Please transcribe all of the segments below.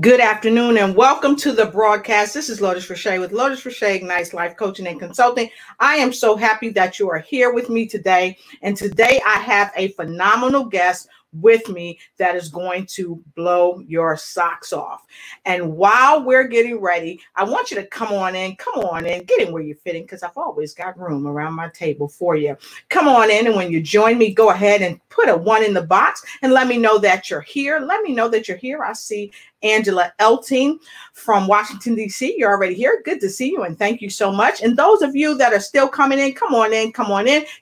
Good afternoon and welcome to the broadcast. This is Lotus Riche with Lotus Richeignites Life Coaching and Consulting. I am so happy that you are here with me today. And today I have a phenomenal guest with me that is going to blow your socks off. And while we're getting ready, I want you to come on in, get in where you're fitting, because I've always got room around my table for you. Come on in, and when you join me, go ahead and put a 1 in the box and let me know that you're here. Let me know that you're here. I see Angela Elting from Washington, D.C. You're already here. Good to see you, and thank you so much. And those of you that are still coming in, come on in.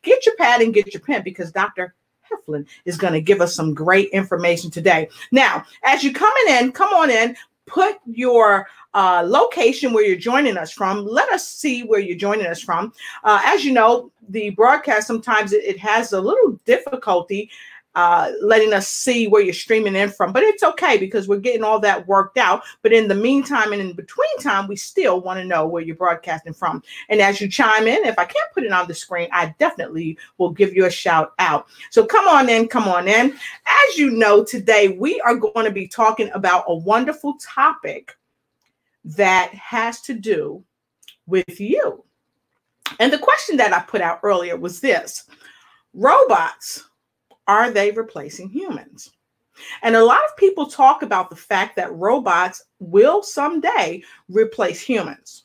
Get your pad and get your pen, because Dr. Heflin is going to give us some great information today. Now, as you're coming in, come on in, put your location where you're joining us from. Let us see where you're joining us from. As you know, the broadcast, sometimes it has a little difficulty letting us see where you're streaming in from, but it's okay because we're getting all that worked out. But in the meantime and in between time, we still want to know where you're broadcasting from. And as you chime in, if I can't put it on the screen, I definitely will give you a shout out. So come on in. As you know, today we are going to be talking about a wonderful topic that has to do with you. And the question that I put out earlier was this: robots, are they replacing humans? And a lot of people talk about the fact that robots will someday replace humans.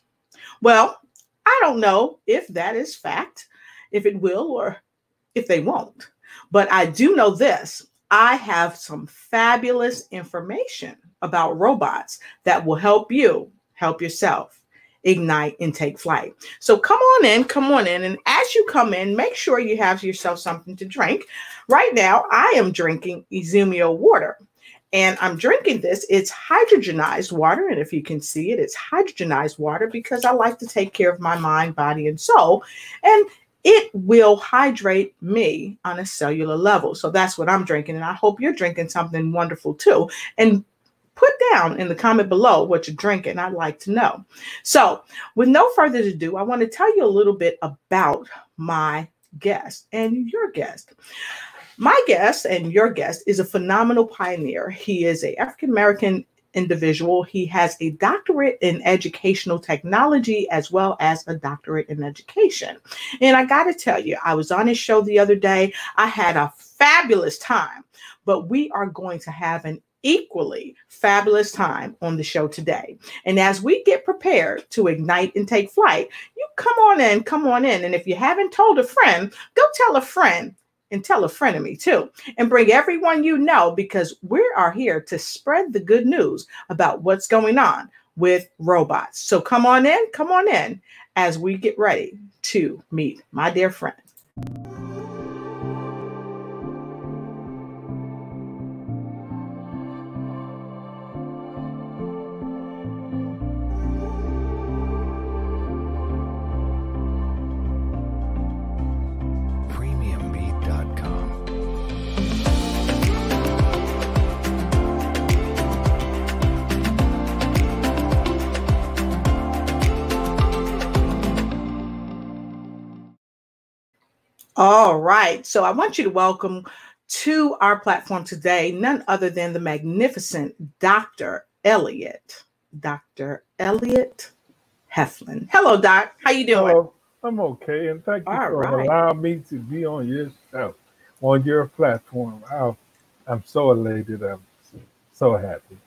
Well, I don't know if that is fact, if it will or if they won't. But I do know this: I have some fabulous information about robots that will help you help yourself ignite and take flight. So come on in. And as you come in, make sure you have yourself something to drink. Right now, I am drinking Izumio water, and I'm drinking this. It's hydrogenized water. And if you can see it, it's hydrogenized water because I like to take care of my mind, body, and soul. And it will hydrate me on a cellular level. So that's what I'm drinking. And I hope you're drinking something wonderful too. And put down in the comment below what you're drinking. I'd like to know. So with no further ado, I want to tell you a little bit about my guest and your guest. My guest and your guest is a phenomenal pioneer. He is an African-American individual. He has a doctorate in educational technology as well as a doctorate in education. And I got to tell you, I was on his show the other day. I had a fabulous time, but we are going to have an equally fabulous time on the show today. And as we get prepared to ignite and take flight, you come on in. And if you haven't told a friend, go tell a friend and tell a friend of me too. And bring everyone you know, because we are here to spread the good news about what's going on with robots. So come on in as we get ready to meet my dear friend. All right. So I want you to welcome to our platform today none other than the magnificent Dr. Elliot Heflin. Hello, Doc. How you doing? Hello. I'm okay, and thank you for allowing me to be on your show, on your platform. I'm so elated. I'm so happy.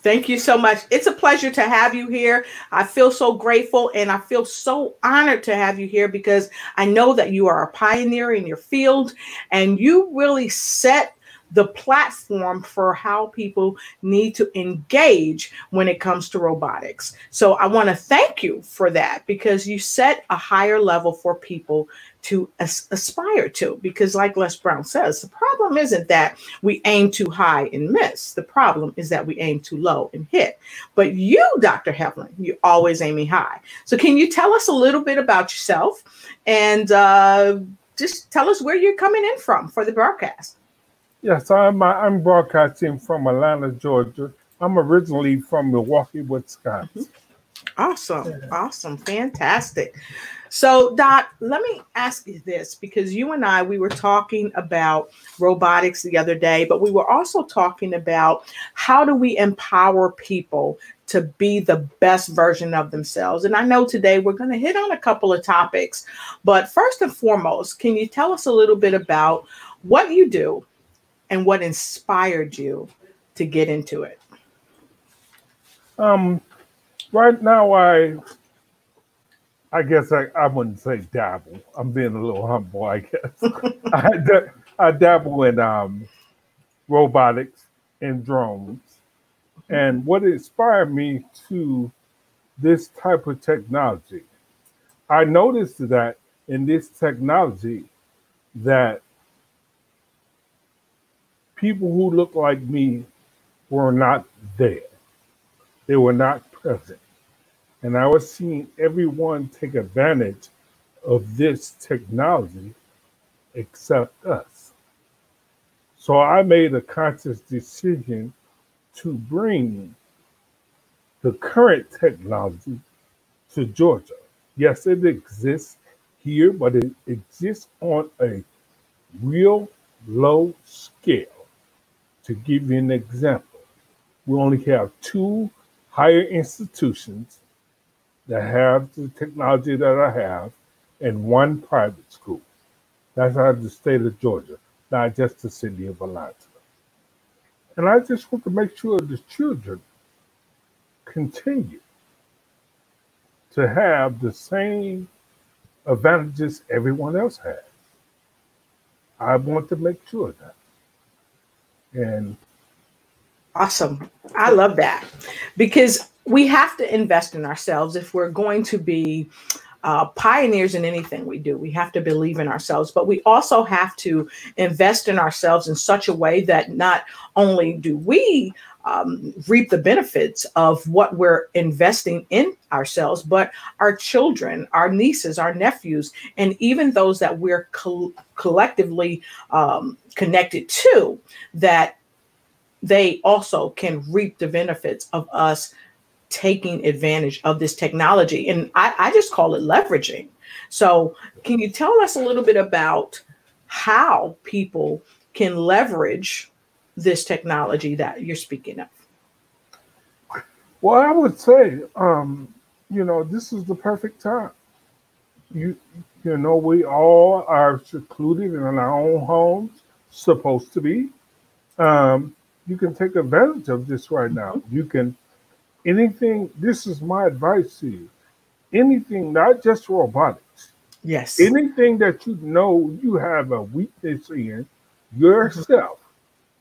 Thank you so much. It's a pleasure to have you here. I feel so grateful, and I feel so honored to have you here because I know that you are a pioneer in your field, and you really set the platform for how people need to engage when it comes to robotics. So I want to thank you for that, because you set a higher level for people to aspire to. Because like Les Brown says, the problem isn't that we aim too high and miss. The problem is that we aim too low and hit. But you, Dr. Heflin, you're always aiming high. So can you tell us a little bit about yourself and just tell us where you're coming in from for the broadcast? Yes, I'm broadcasting from Atlanta, Georgia. I'm originally from Milwaukee, Wisconsin. Awesome. Yeah. Awesome. Fantastic. So, Doc, let me ask you this, because you and I, we were talking about robotics the other day, but we were also talking about how do we empower people to be the best version of themselves. And I know today we're going to hit on a couple of topics, but first and foremost, can you tell us a little bit about what you do and what inspired you to get into it? Right now, I guess I wouldn't say dabble. I'm being a little humble, I guess. I dabble in robotics and drones. And what inspired me to this type of technology, I noticed that in this technology that people who look like me were not there. They were not present. And I was seeing everyone take advantage of this technology except us. So I made a conscious decision to bring the current technology to Georgia. Yes, it exists here, but it exists on a real low scale. To give you an example, we only have 2 higher institutions that have the technology that I have, and 1 private school. That's out of the state of Georgia, not just the city of Atlanta. And I just want to make sure the children continue to have the same advantages everyone else has. I want to make sure of that. And awesome. I love that, because we have to invest in ourselves if we're going to be pioneers in anything we do. We have to believe in ourselves, but we also have to invest in ourselves in such a way that not only do we reap the benefits of what we're investing in ourselves, but our children, our nieces, our nephews, and even those that we're collectively connected to, that they also can reap the benefits of us taking advantage of this technology. And I just call it leveraging. So can you tell us a little bit about how people can leverage this technology that you're speaking of? Well, I would say, this is the perfect time. We all are secluded in our own homes, supposed to be. You can take advantage of this right now. You can, this is my advice to you, anything, not just robotics. Yes. Anything that you have a weakness in yourself,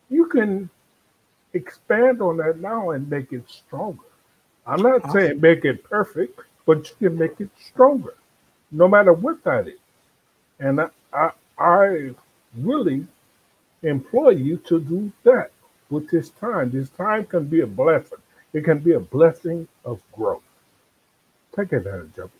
you can expand on that now and make it stronger. I'm not saying make it perfect, but you can make it stronger, no matter what that is. And I really implore you to do that with this time. This time can be a blessing. It can be a blessing of growth. Take advantage of it.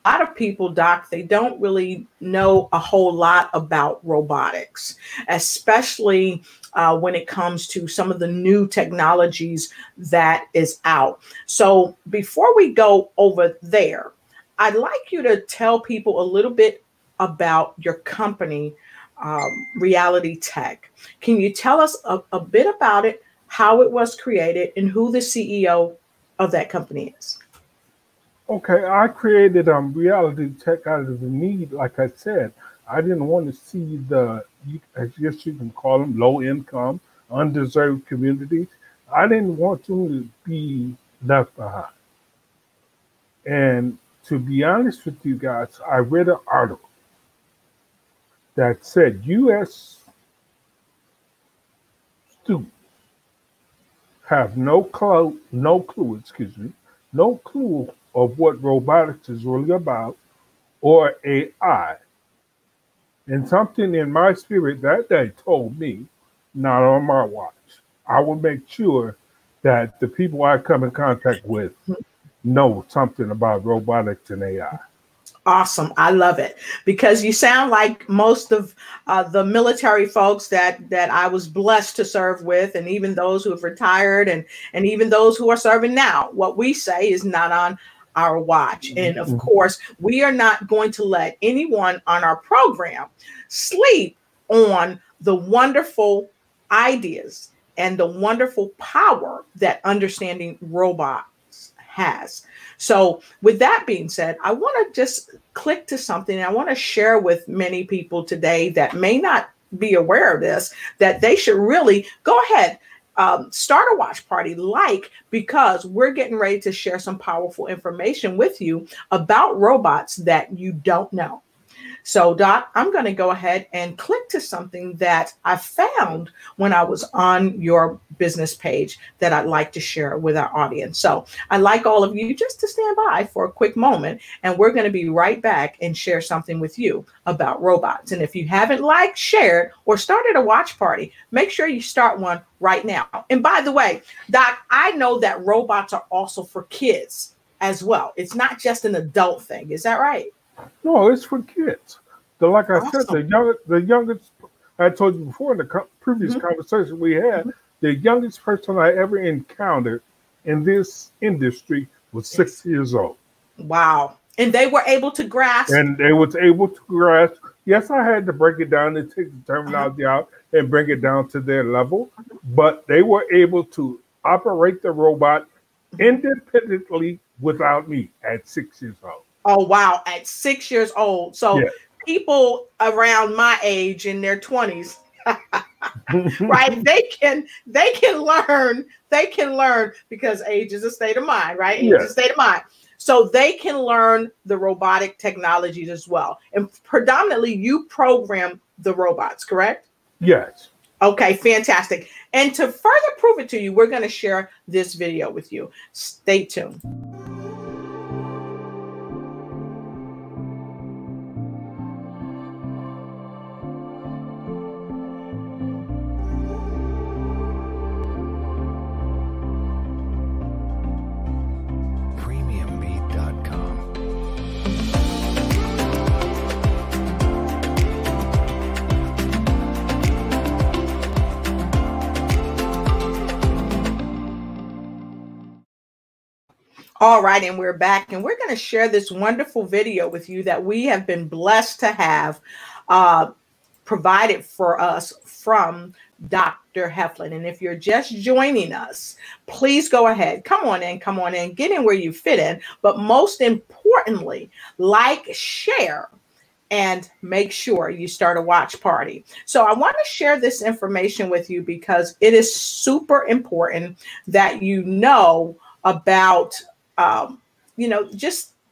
A lot of people, Doc, they don't really know a whole lot about robotics, especially when it comes to some of the new technologies that is out. So before we go over there, I'd like you to tell people a little bit about your company, Reality Tech. Can you tell us a bit about it, how it was created, and who the CEO of that company is? Okay, I created Reality Tech out of the need. Like I said, I didn't want to see I guess you can call them low income, undeserved communities. I didn't want them to be left behind. And to be honest with you guys, I read an article that said U.S. students have no clue of what robotics is really about, or AI. And something in my spirit that day told me, not on my watch. I will make sure that the people I come in contact with know something about robotics and AI. Awesome. I love it because you sound like most of the military folks that I was blessed to serve with, and even those who have retired and even those who are serving now. What we say is not on our watch. And of course, we are not going to let anyone on our program sleep on the wonderful ideas and the wonderful power that understanding robots has. So with that being said, I want to just click to something. I want to share with many people today that may not be aware of this, that they should really go ahead, start a watch party, because we're getting ready to share some powerful information with you about robots that you don't know. So, Doc, I'm going to go ahead and click to something that I found when I was on your business page that I'd like to share with our audience. So I'd like all of you just to stand by for a quick moment, and we're going to be right back and share something with you about robots. And if you haven't liked, shared, or started a watch party, make sure you start one right now. And by the way, Doc, I know that robots are also for kids as well. It's not just an adult thing. Is that right? No, it's for kids. Like I said, Awesome. the youngest, I told you before in the previous conversation we had, the youngest person I ever encountered in this industry was 6 years old. Wow. And they were able to grasp. And they was able to grasp. Yes, I had to break it down and take the terminology out and bring it down to their level, but they were able to operate the robot independently without me at 6 years old. Oh, wow. At 6 years old. So Yeah. People around my age in their 20s, right? They can learn because age is a state of mind, right? Age is a state of mind. So they can learn the robotic technologies as well. And predominantly you program the robots, correct? Yes. Okay, fantastic. And to further prove it to you, we're going to share this video with you. Stay tuned. All right, and we're back, and we're going to share this wonderful video with you that we have been blessed to have provided for us from Dr. Heflin. And if you're just joining us, please go ahead, come on in, get in where you fit in. But most importantly, like, share, and make sure you start a watch party. So I want to share this information with you because it is super important that you know about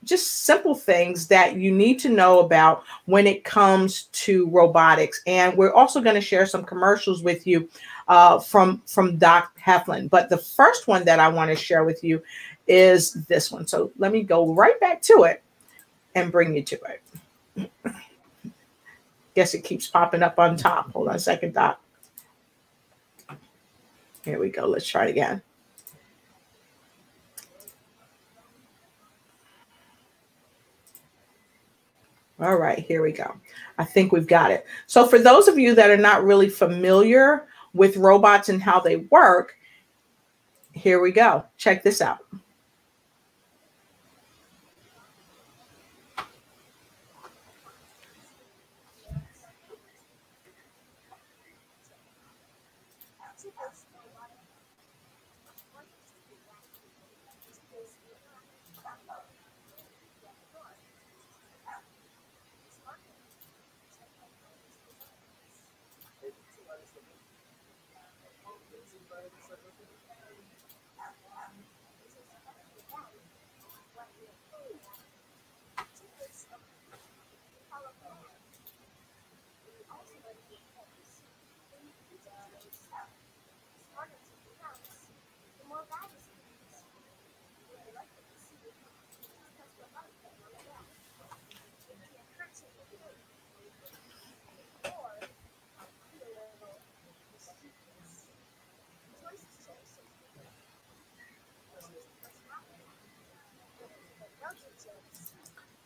just simple things that you need to know about when it comes to robotics. And we're also going to share some commercials with you from Doc Heflin. But the first one that I want to share with you is this one. So let me go right back to it and bring you to it. Guess it keeps popping up on top. Hold on a second, Doc. Here we go. Let's try it again. All right, here we go. I think we've got it. So for those of you that are not really familiar with robots and how they work, here we go. Check this out.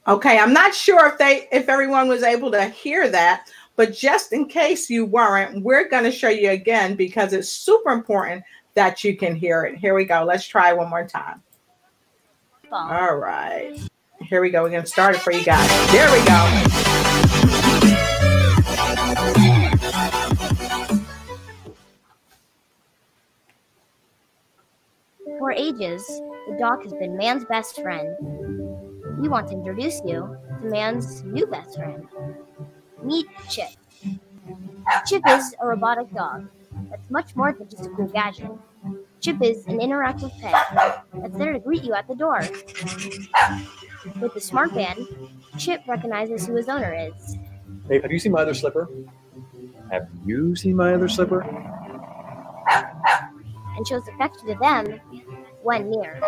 Okay, I'm not sure if everyone was able to hear that, but just in case you weren't, we're going to show you again because it's super important that you can hear it. Here we go. Let's try one more time. All right. Here we go. We're going to start it for you guys. There we go. For ages, the dog has been man's best friend. We want to introduce you to man's new best friend. Meet Chip. Chip is a robotic dog that's much more than just a cool gadget. Chip is an interactive pet that's there to greet you at the door. With the smart band, Chip recognizes who his owner is. Hey, have you seen my other slipper? Have you seen my other slipper? And shows affection to them when near.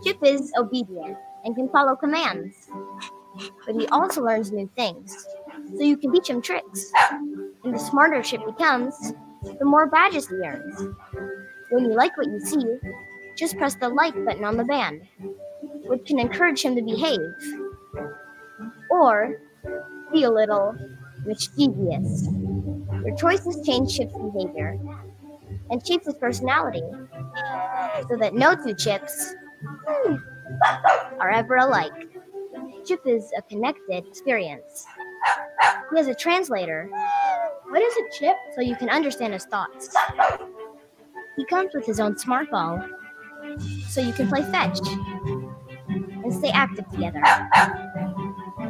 Chip is obedient and can follow commands, but he also learns new things, so you can teach him tricks. And the smarter Chip becomes, the more badges he earns. When you like what you see, just press the like button on the band, which can encourage him to behave, or be a little mischievous. Your choices change Chip's behavior and shapes his personality, so that no two Chips are ever alike. Chip is a connected experience. He has a translator. What is a Chip? So you can understand his thoughts. He comes with his own smart ball, so you can play fetch and stay active together.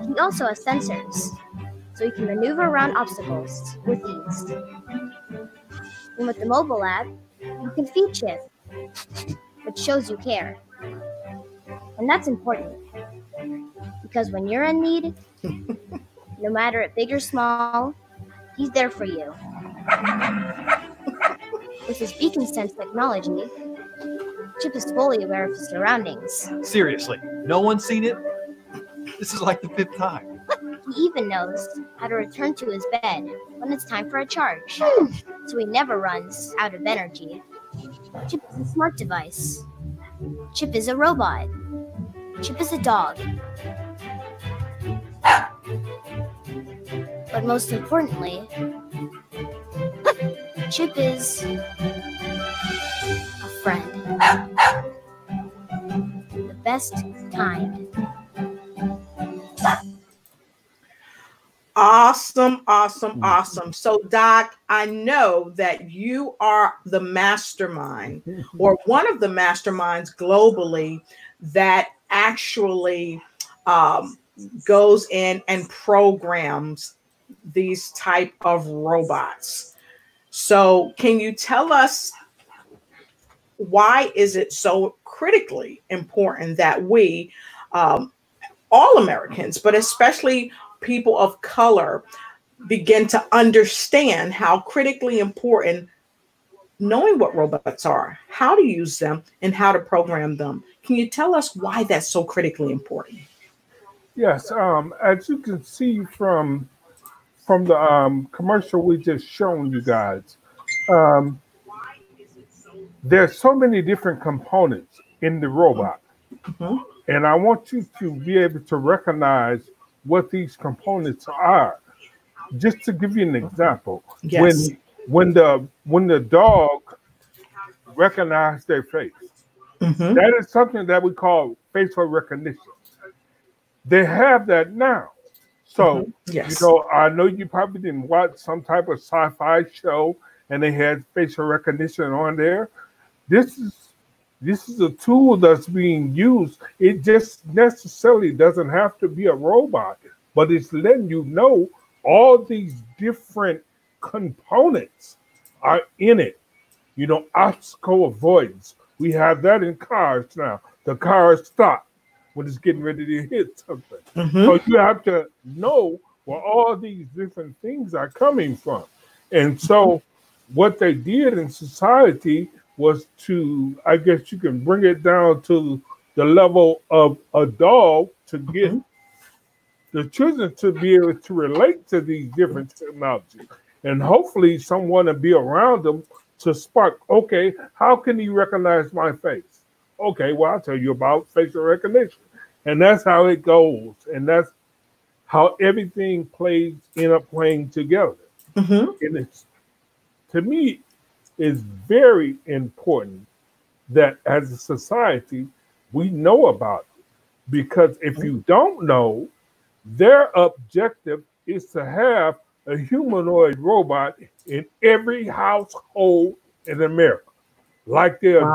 He also has sensors, so you can maneuver around obstacles with ease. And with the mobile app, you can feed Chip, which shows you care. And that's important, because when you're in need, no matter if big or small, he's there for you. With his beacon sense technology, Chip is fully aware of his surroundings. Seriously, no one's seen it? This is like the 5th time. He even knows how to return to his bed when it's time for a charge, so he never runs out of energy. Chip is a smart device. Chip is a robot. Chip is a dog. But most importantly, Chip is a friend. The best kind. Awesome, awesome, awesome. So, Doc, I know that you are the mastermind or one of the masterminds globally that actually goes in and programs these type of robots. So can you tell us why is it so critically important that we, all Americans, but especially people of color, begin to understand how critically important knowing what robots are, how to use them, and how to program them? Can you tell us why that's so critically important? Yes, as you can see from the commercial we just shown you guys, there's so many different components in the robot. And I want you to be able to recognize what these components are. Just to give you an example, Yes. when the dog recognizes their face, that is something that we call facial recognition. They have that now. So, Yes. you know, I know you probably didn't watch some type of sci-fi show and they had facial recognition on there. This is a tool that's being used. It just necessarily doesn't have to be a robot, but it's letting you know all these different components are in it. You know, obstacle avoidance. We have that in cars now. The car stops when it's getting ready to hit something. So you have to know where all these different things are coming from. And so what they did in society was to, I guess you can bring it down to the level of a dog to get the children to be able to relate to these different technologies. And hopefully someone will be around them to spark, okay, how can he recognize my face? Okay, well, I'll tell you about facial recognition. And that's how it goes. And that's how everything ends up playing together. Mm-hmm. And it's, to me, it's very important that as a society, we know about it. Because if you don't know, their objective is to have a humanoid robot in every household in America. Like their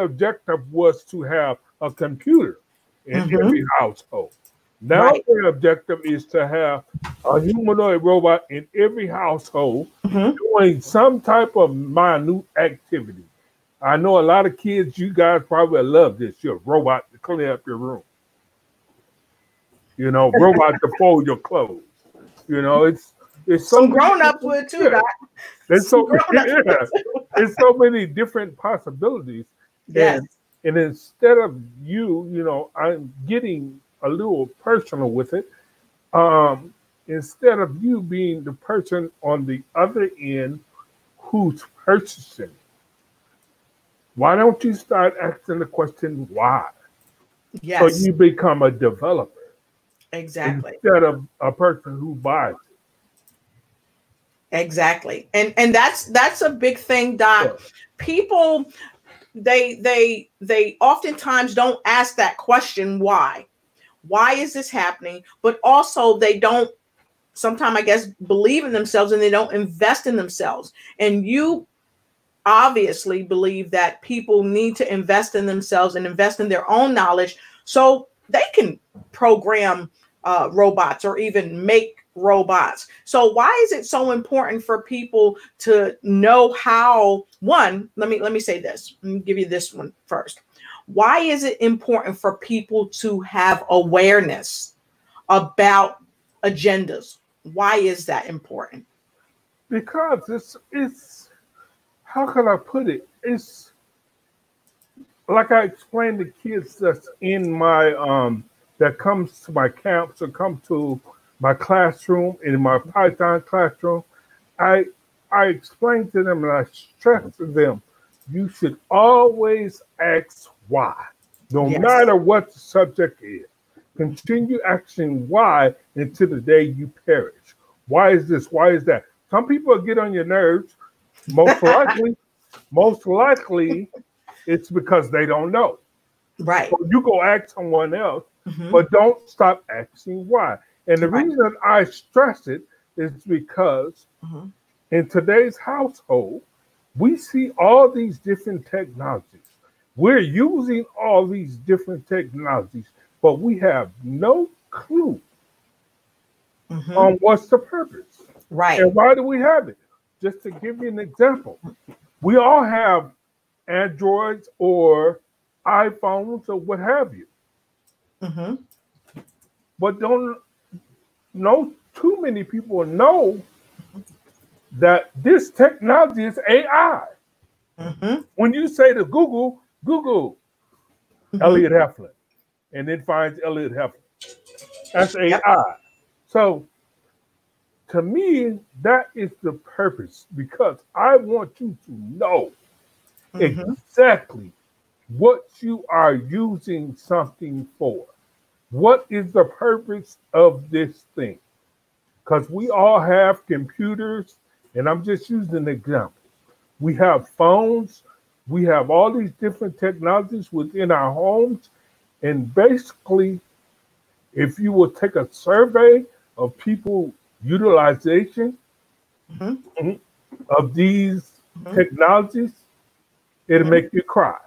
objective was to have a computer in every household. Now their objective is to have a humanoid robot in every household doing some type of minute activity. I know a lot of kids, you guys probably love this. Your robot to clean up your room. You know, robot to fold your clothes. You know, it's so some grown-ups would too. Yeah. There's so there's so many different possibilities. Yes. And instead of you know, I'm getting a little personal with it. Instead of you being the person on the other end who's purchasing, why don't you start asking the question why? Yes. So you become a developer. Exactly. Instead of a person who buys it. Exactly. And that's a big thing, Doc. Yeah. People, they oftentimes don't ask that question, why? Why is this happening? But also they don't sometimes, I guess, believe in themselves, and they don't invest in themselves. And you obviously believe that people need to invest in themselves and invest in their own knowledge so they can program robots or even make robots. So why is it so important for people to know how? One, let me say this. Let me give you this one first. Why is it important for people to have awareness about agendas? Why is that important? Because it's how can I put it? It's like I explained to kids that's in my that comes to my camps or come to my classroom, in my Python classroom. I explain to them and I stress to them, you should always ask why, no matter what the subject is. Continue asking why until the day you perish. Why is this? Why is that? Some people get on your nerves. Most likely, it's because they don't know. Right. So you go ask someone else, but don't stop asking why. And the reason I stress it is because in today's household, we see all these different technologies. We're using all these different technologies, but we have no clue on what's the purpose. Right. And why do we have it? Just to give you an example, we all have Androids or iPhones or what have you. But don't know too many people know that this technology is AI. When you say to Google, Elliot Heflin, and it finds Elliot Heflin. That's AI. So to me, that is the purpose, because I want you to know exactly what you are using something for. What is the purpose of this thing? Because we all have computers, and I'm just using an example. We have phones. We have all these different technologies within our homes. And basically, if you will take a survey of people utilization of these technologies, it'll make you cry.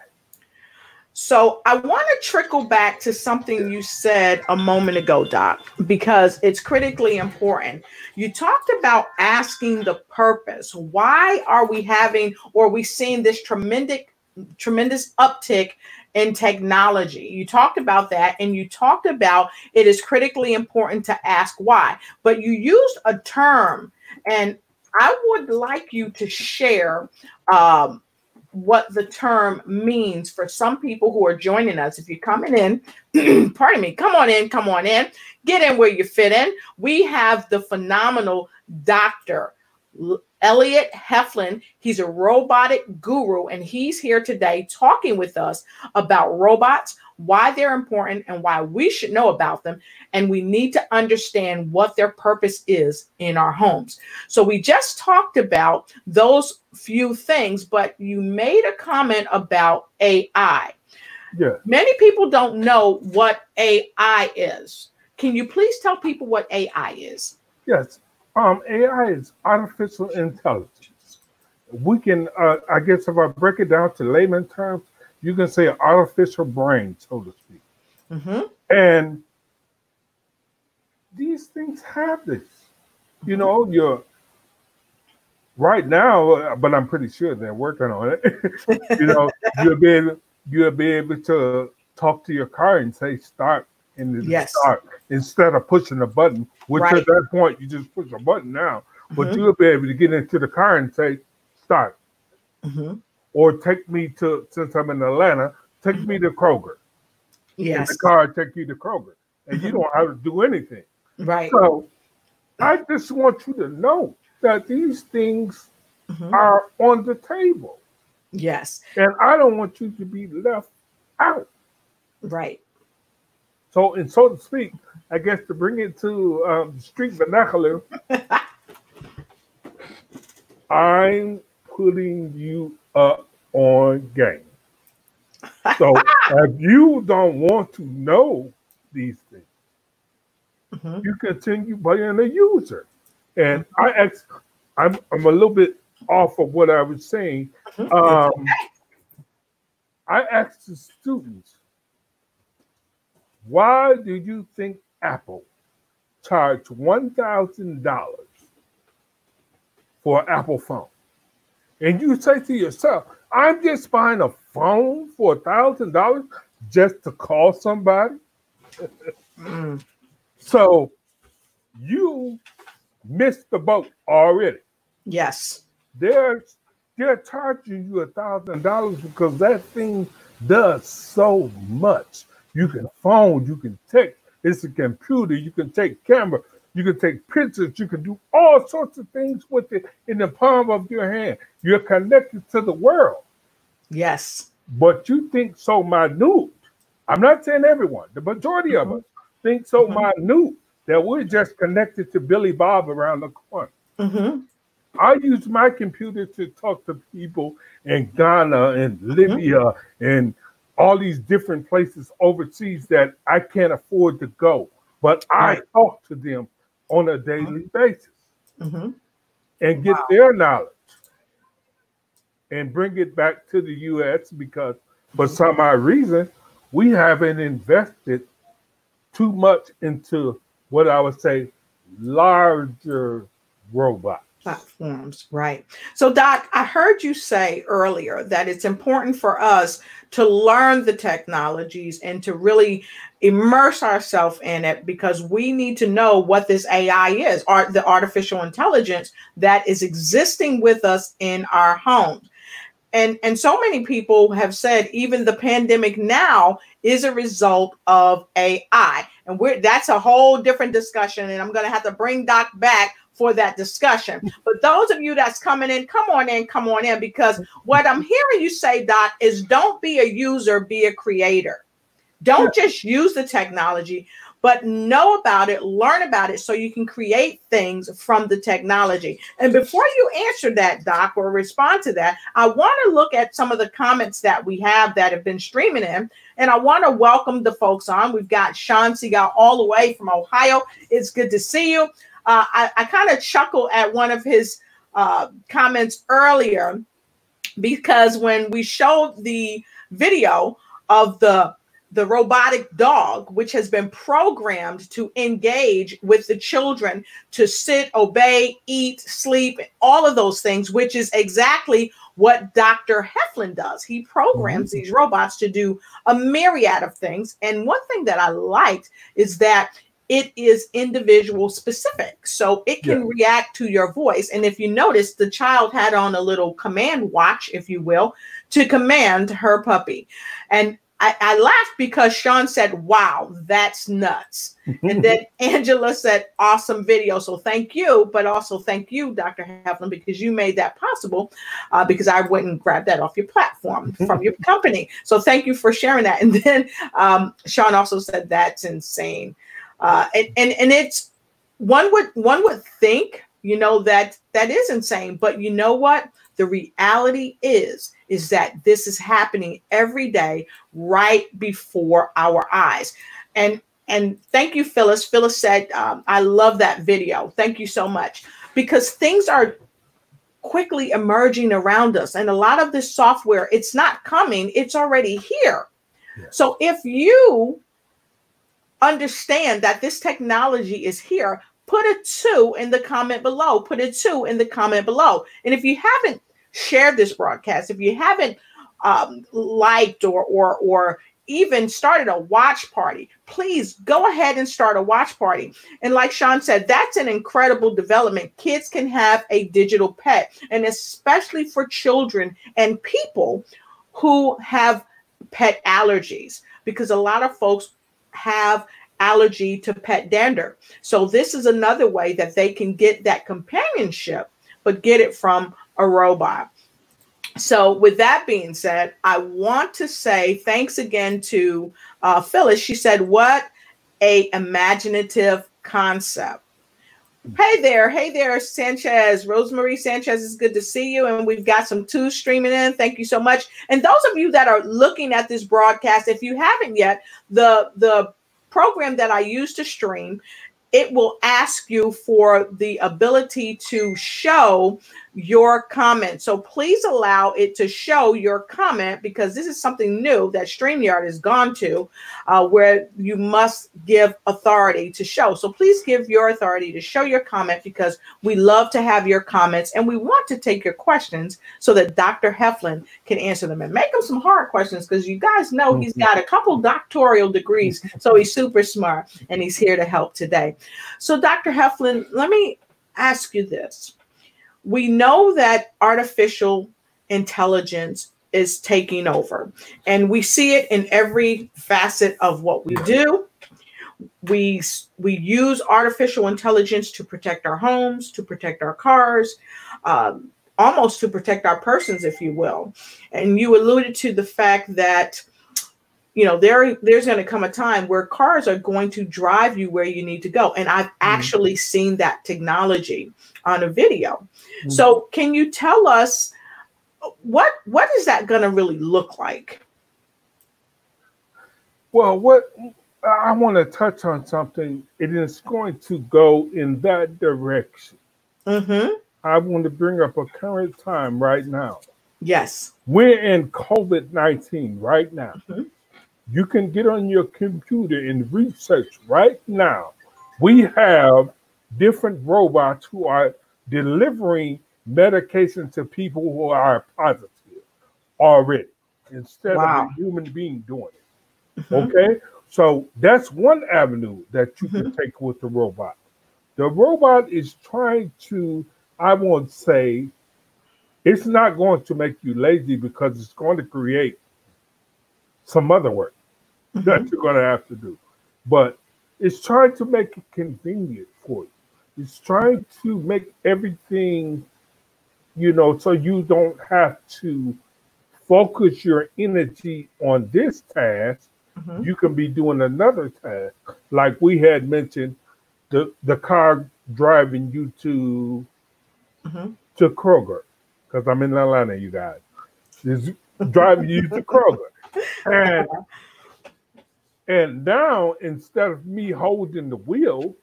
So I want to trickle back to something you said a moment ago, Doc, because it's critically important. You talked about asking the purpose. Why are we having, or are we seeing this tremendous uptick in technology? You talked about that, and you talked about it is critically important to ask why. But you used a term, and I would like you to share what the term means for some people who are joining us. If you're coming in, pardon me, come on in, get in where you fit in. We have the phenomenal Dr. Elliot Heflin. He's a robotic guru, and he's here today talking with us about robots, why they're important and why we should know about them. And we need to understand what their purpose is in our homes. So we just talked about those few things, but you made a comment about AI. Yeah. Many people don't know what AI is. Can you please tell people what AI is? Yes. AI is artificial intelligence. We can, I guess if I break it down to layman terms, you can say an artificial brain, so to speak. Mm-hmm. And these things have this. You know, you're right now, but I'm pretty sure they're working on it. You know, you'll be able to talk to your car and say start, and it'll start instead of pushing a button, which at that point you just push a button now. But you'll be able to get into the car and say start. Mm-hmm. Or take me to, since I'm in Atlanta, take me to Kroger. Yes. And the car take you to Kroger. And you don't have to do anything. Right. So I just want you to know that these things are on the table. Yes. And I don't want you to be left out. Right. So, and so to speak, I guess to bring it to street vernacular, I'm putting you up on game. So if you don't want to know these things, you continue being a user. And I'm a little bit off of what I was saying. I asked the students, why do you think Apple charged $1,000 for an Apple phone? And you say to yourself, I'm just buying a phone for $1,000 just to call somebody. So you missed the boat already. Yes. They're charging you $1,000 because that thing does so much. You can phone, you can text, it's a computer, you can take camera, you can take pictures, you can do all sorts of things with it in the palm of your hand. You're connected to the world. Yes. But you think so minute. I'm not saying everyone, the majority of us think so minute that we're just connected to Billy Bob around the corner. I use my computer to talk to people in Ghana and Libya and all these different places overseas that I can't afford to go. But I talk to them on a daily basis and get their knowledge and bring it back to the U.S. because for some odd reason, we haven't invested too much into what I would say larger robots. Platforms, right. So, Doc, I heard you say earlier that it's important for us to learn the technologies and to really immerse ourselves in it because we need to know what this AI is, or the artificial intelligence that is existing with us in our homes. And so many people have said even the pandemic now is a result of AI. And that's a whole different discussion. And I'm going to have to bring Doc back for that discussion. But those of you that's coming in, come on in, because what I'm hearing you say, Doc, is don't be a user, be a creator. Don't just use the technology, but know about it, learn about it so you can create things from the technology. And before you answer that, Doc, or respond to that, I want to look at some of the comments that we have that have been streaming in. And I want to welcome the folks on. We've got Sean Seagal all the way from Ohio. It's good to see you. I kind of chuckle at one of his comments earlier because when we showed the video of the robotic dog, which has been programmed to engage with the children, to sit, obey, eat, sleep, all of those things, which is exactly what Dr. Heflin does. He programs these robots to do a myriad of things. And one thing that I liked is that it is individual specific. So it can react to your voice. And if you notice, the child had on a little command watch, if you will, to command her puppy. And I laughed because Sean said, wow, that's nuts. And then Angela said, awesome video. So thank you, but also thank you, Dr. Heflin, because you made that possible, because I went and grabbed that off your platform from your company. So thank you for sharing that. And then Sean also said, that's insane. And it's, one would think, you know, that is insane, but you know what? The reality is that this is happening every day right before our eyes. And thank you, Phyllis. Phyllis said, I love that video. Thank you so much. Because things are quickly emerging around us. And a lot of this software, it's not coming, it's already here. Yeah. So if you understand that this technology is here, put a 2 in the comment below. Put a 2 in the comment below. And if you haven't shared this broadcast, if you haven't liked or even started a watch party, please go ahead and start a watch party. And like Sean said, that's an incredible development. Kids can have a digital pet, and especially for children and people who have pet allergies, because a lot of folks have allergy to pet dander. So this is another way that they can get that companionship, but get it from a robot. So with that being said, I want to say thanks again to Phyllis. She said, what a imaginative concept. Hey there, Sanchez. Rosemary Sanchez, it's good to see you. And we've got some 2 streaming in. Thank you so much. And those of you that are looking at this broadcast, if you haven't yet, the program that I use to stream, it will ask you for the ability to show your comment. So please allow it to show your comment, because this is something new that StreamYard has gone to, where you must give authority to show. So please give your authority to show your comment, because we love to have your comments and we want to take your questions so that Dr. Heflin can answer them, and make them some hard questions, because you guys know he's got a couple doctoral degrees, so he's super smart and he's here to help today. So Dr. Heflin, let me ask you this. We know that artificial intelligence is taking over, and we see it in every facet of what we do. We use artificial intelligence to protect our homes, to protect our cars, almost to protect our persons, if you will. And you alluded to the fact that, you know, there's going to come a time where cars are going to drive you where you need to go. And I've actually seen that technology on a video. So can you tell us what is that going to really look like? Well, what I want to touch on something, it is going to go in that direction. I want to bring up a current time right now. Yes. We're in COVID-19 right now. You can get on your computer and research right now. We have different robots who are delivering medication to people who are positive already, instead of a human being doing it. Okay? So that's one avenue that you can take with the robot. The robot is trying to, I won't say, it's not going to make you lazy, because it's going to create some other work that you're going to have to do. But it's trying to make it convenient for you. It's trying to make everything, you know, so you don't have to focus your energy on this task. You can be doing another task. Like we had mentioned, the car driving you to Kroger, because I'm in Atlanta, you guys. It's driving you to Kroger. And now, instead of me holding the wheel,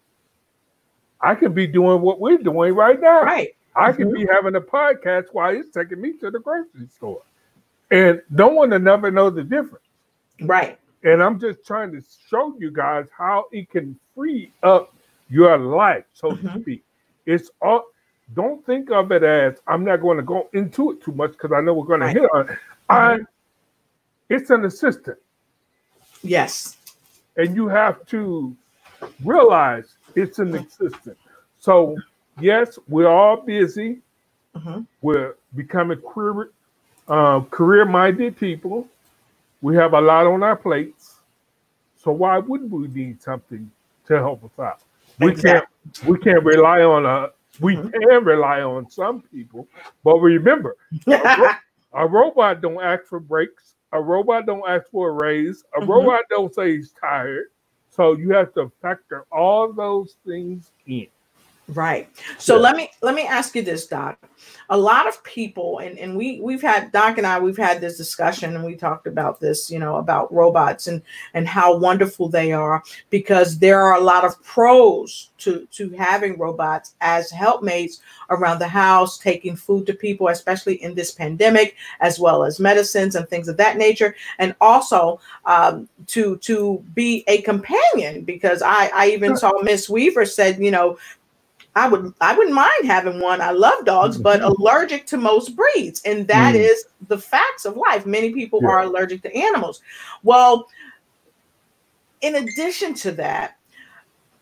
I could be doing what we're doing right now. Right. I could be having a podcast while it's taking me to the grocery store. And no one will never know the difference. Right. And I'm just trying to show you guys how it can free up your life, so to speak. It's all, don't think of it as, I'm not going to go into it too much because I know we're going to hit on it. It's an assistant. Yes. And you have to realize it's an assistant. So, yes, we're all busy. We're becoming career-minded people. We have a lot on our plates. So why wouldn't we need something to help us out? We can't rely on we can rely on some people, but remember, a robot don't ask for breaks. A robot don't ask for a raise. A robot don't say he's tired. So you have to factor all those things in. Right. So let me ask you this, Doc. A lot of people, and we've had Doc and I, we've had this discussion, and we talked about this, you know, about robots and how wonderful they are, because there are a lot of pros to having robots as helpmates around the house, taking food to people, especially in this pandemic, as well as medicines and things of that nature, and also to be a companion, because I even saw Miss Weaver said, you know, I wouldn't mind having one. I love dogs, but allergic to most breeds. And that is the facts of life. Many people are allergic to animals. Well, in addition to that,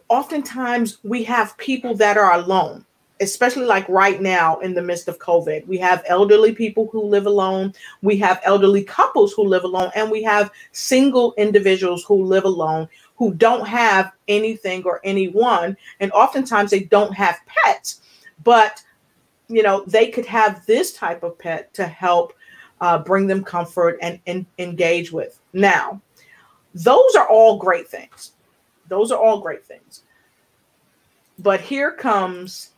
oftentimes we have people that are alone, especially like right now in the midst of COVID. We have elderly people who live alone. We have elderly couples who live alone, and we have single individuals who live alone, who don't have anything or anyone. And oftentimes they don't have pets, but you know, they could have this type of pet to help bring them comfort and engage with. Now, those are all great things. Those are all great things. But here comes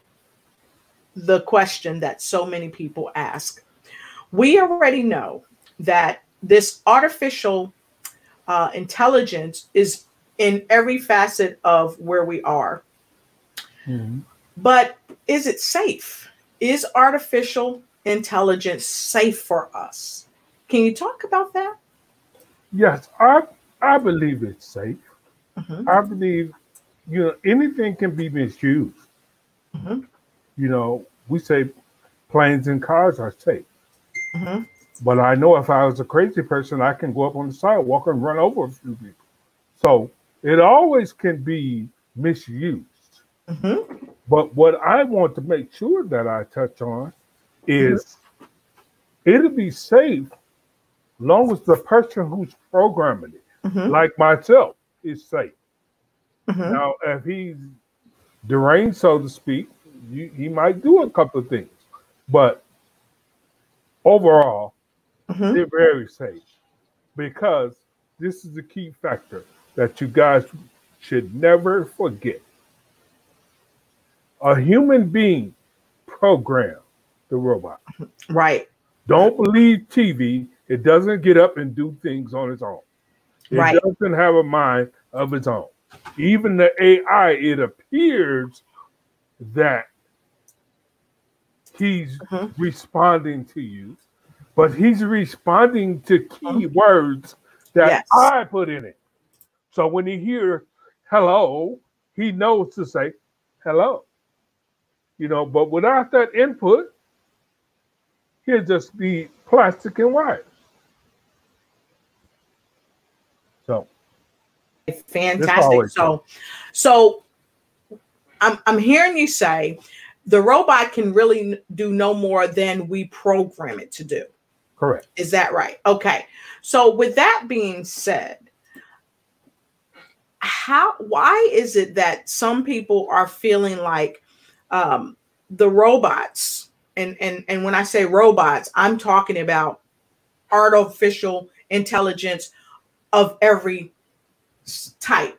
the question that so many people ask. We already know that this artificial intelligence is in every facet of where we are. But is it safe? Is artificial intelligence safe for us? Can you talk about that? Yes, I believe it's safe. I believe, you know, anything can be misused. You know, we say planes and cars are safe. But I know if I was a crazy person, I can go up on the sidewalk and run over a few people. So it always can be misused. But what I want to make sure that I touch on is it'll be safe long as the person who's programming it, like myself, is safe. Now, if he's deranged, so to speak, he might do a couple of things. But overall, they're very safe, because this is the key factor that you guys should never forget. A human being programmed the robot. Right. Don't believe TV. It doesn't get up and do things on its own. It doesn't have a mind of its own. Even the AI, it appears that he's responding to you, but he's responding to key words that I put in it. So when he hears hello, he knows to say hello. You know, but without that input, he'll just be plastic and wires. So fantastic. So I'm hearing you say the robot can really do no more than we program it to do. Correct. Is that right? Okay. So with that being said, why is it that some people are feeling like the robots, and when I say robots, I'm talking about artificial intelligence of every type,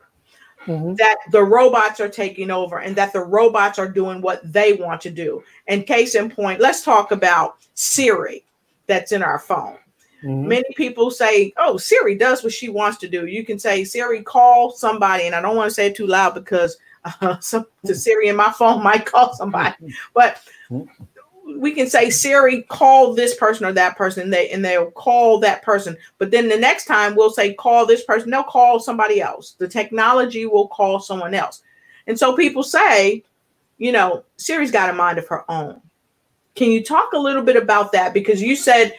that the robots are taking over and that the robots are doing what they want to do. And case in point, let's talk about Siri that's in our phone. Many people say, oh, Siri does what she wants to do. You can say, Siri, call somebody. And I don't want to say it too loud because the Siri in my phone might call somebody. But we can say, Siri, call this person or that person, and they'll call that person. But then the next time we'll say, call this person. They'll call somebody else. The technology will call someone else. And so people say, you know, Siri's got a mind of her own. Can you talk a little bit about that? Because you said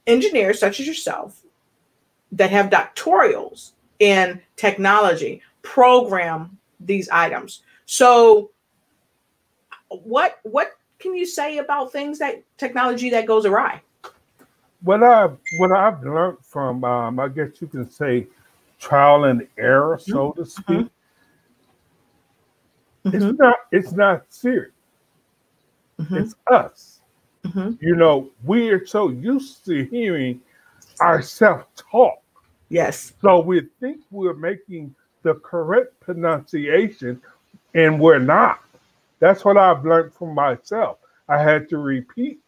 engineers such as yourself that have doctorals in technology program these items. So what can you say about things that technology that goes awry? what I've learned from, I guess you can say, trial and error, so to speak. It's not serious. It's us. You know, we're so used to hearing ourselves talk. Yes. So we think we're making the correct pronunciation, and we're not. That's what I've learned from myself. I had to repeat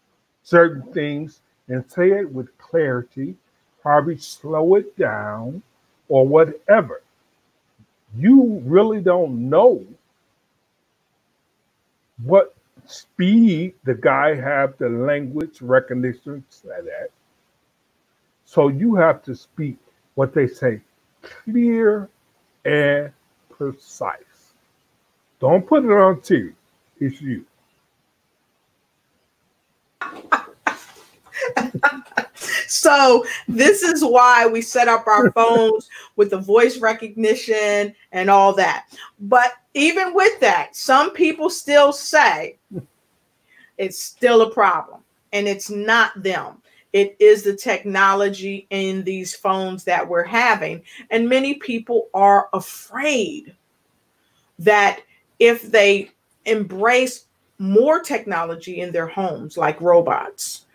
certain things and say it with clarity, probably slow it down or whatever. You really don't know what speed the guy have the language recognition set at. So you have to speak what they say, clear and precise. Don't put it on TV. It's you. So this is why we set up our phones with the voice recognition and all that. But even with that, some people still say it's still a problem, and it's not them. It is the technology in these phones that we're having. And many people are afraid that if they embrace more technology in their homes, like robots,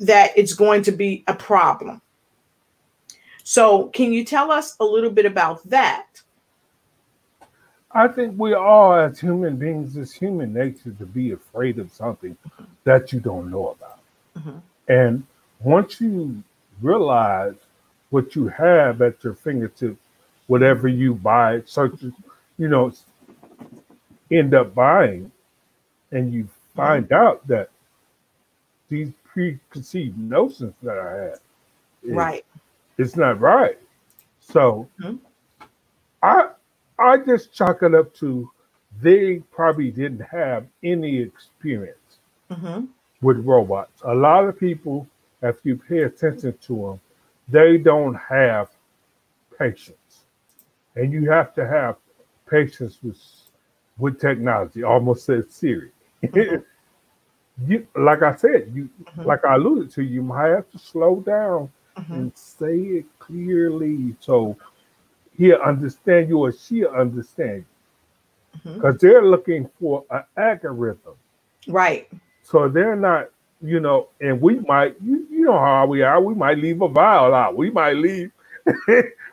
that it's going to be a problem. So can you tell us a little bit about that? I think we all, as human beings, it's human nature to be afraid of something that you don't know about. And once you realize what you have at your fingertips, whatever you buy, such as, you know, end up buying, and you find out that these preconceived notions that I had, Right, it's not right. So I just chalk it up to they probably didn't have any experience with robots. A lot of people, if you pay attention to them, they don't have patience, and you have to have patience with technology. Almost said Siri. You, like I said, you like I alluded to, you might have to slow down and say it clearly so he'll understand you or she'll understand you. Because they're looking for an algorithm. right. So they're not, you know, and we might, you know how we are, we might leave a vowel out. We might leave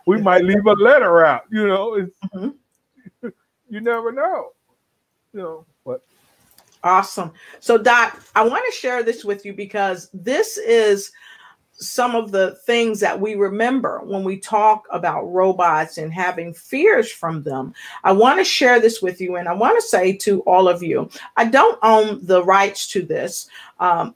we might leave a letter out, you know. It's, you never know. You know, but Awesome. So Doc, I want to share this with you because this is some of the things that we remember when we talk about robots and having fears from them. I want to share this with you, and I want to say to all of you, I don't own the rights to this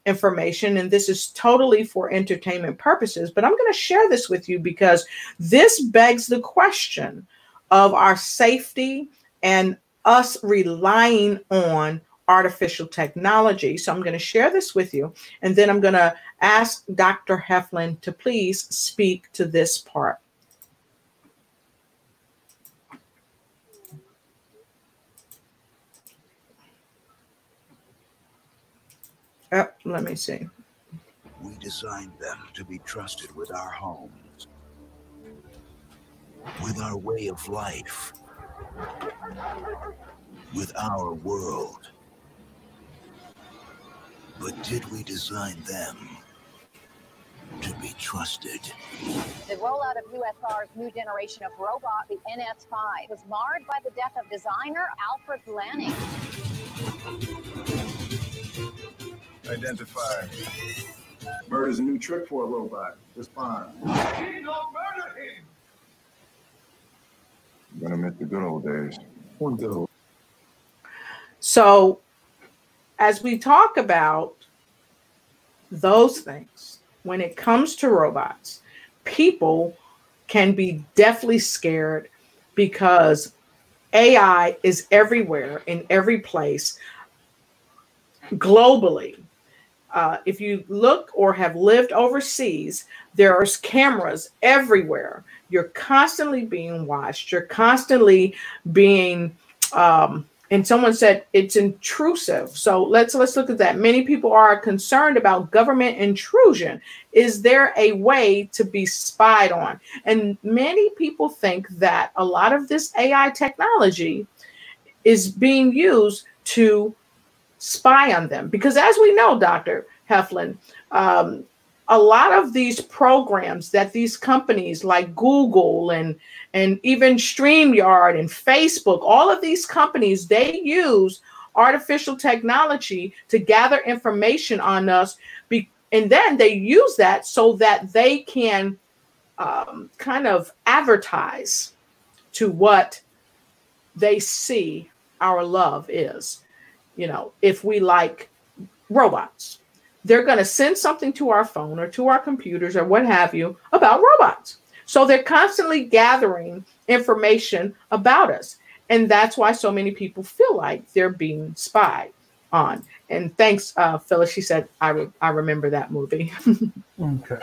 information, and this is totally for entertainment purposes, but I'm going to share this with you because this begs the question of our safety and us relying on artificial technology. So I'm going to share this with you, and then I'm going to ask Dr. Heflin to please speak to this part. Let me see. We designed them to be trusted with our homes, with our way of life, with our world. But did we design them to be trusted? The rollout of USR's new generation of robot, the NS5, was marred by the death of designer Alfred Lanning. Identified. Murder's a new trick for a robot. Respond. He don't murder him. I'm gonna miss the good old days. One good old. So as we talk about those things, when it comes to robots, people can be deathly scared because AI is everywhere, in every place, globally. If you look or have lived overseas, there are cameras everywhere. You're constantly being watched. You're constantly being And someone said it's intrusive. So let's look at that. Many people are concerned about government intrusion. Is there a way to be spied on? And many people think that a lot of this AI technology is being used to spy on them. Because as we know, Dr. Heflin, a lot of these programs that these companies like Google and even StreamYard and Facebook, all of these companies, they use artificial technology to gather information on us. And then they use that so that they can kind of advertise to what they see our love is. You know, if we like robots, they're going to send something to our phone or to our computers or what have you about robots. So they're constantly gathering information about us. And that's why so many people feel like they're being spied on. And thanks, Phyllis. She said, I remember that movie. Okay.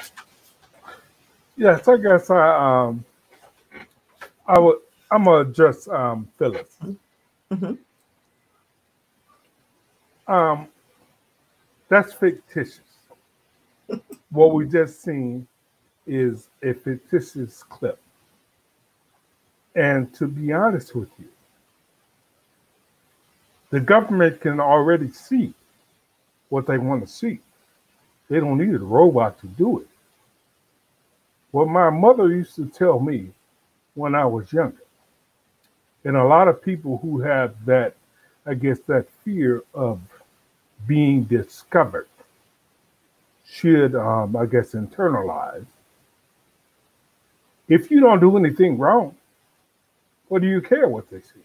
Yes, I guess I'm gonna address Phyllis. Mm-hmm. That's fictitious. What we just seen is a fictitious clip. And to be honest with you, the government can already see what they want to see. They don't need a robot to do it. What my mother used to tell me when I was younger, and a lot of people who have that, I guess, that fear of being discovered should, I guess, internalize. If you don't do anything wrong, what do you care what they see?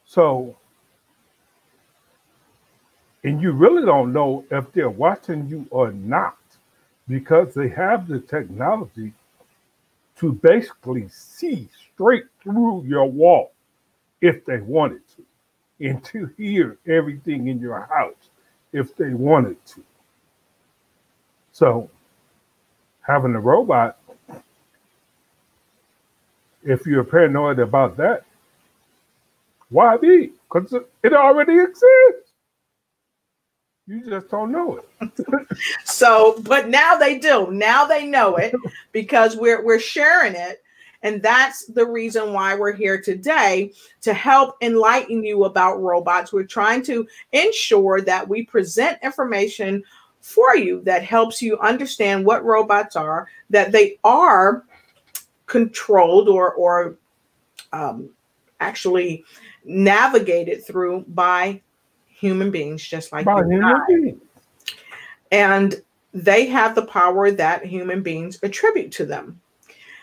So, and you really don't know if they're watching you or not, because they have the technology to basically see straight through your wall if they wanted to, and to hear everything in your house if they wanted to. So having a robot, if you're paranoid about that, why be? Because it already exists. You just don't know it. So, but now they do. Now they know it because we're sharing it. And that's the reason why we're here today, to help enlighten you about robots. We're trying to ensure that we present information for you that helps you understand what robots are, that they are controlled or actually navigated through by human beings, just like By human beings. And they have the power that human beings attribute to them.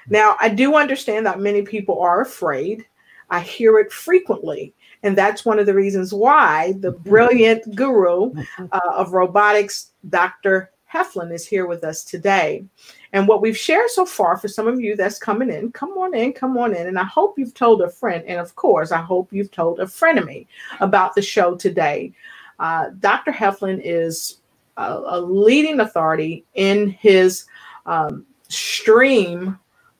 Now, I do understand that many people are afraid. I hear it frequently. And that's one of the reasons why the brilliant guru of robotics, Dr. Heflin, is here with us today. And what we've shared so far, for some of you that's coming in, come on in, come on in. And I hope you've told a friend. And of course, I hope you've told a frenemy about the show today. Dr. Heflin is a leading authority in his stream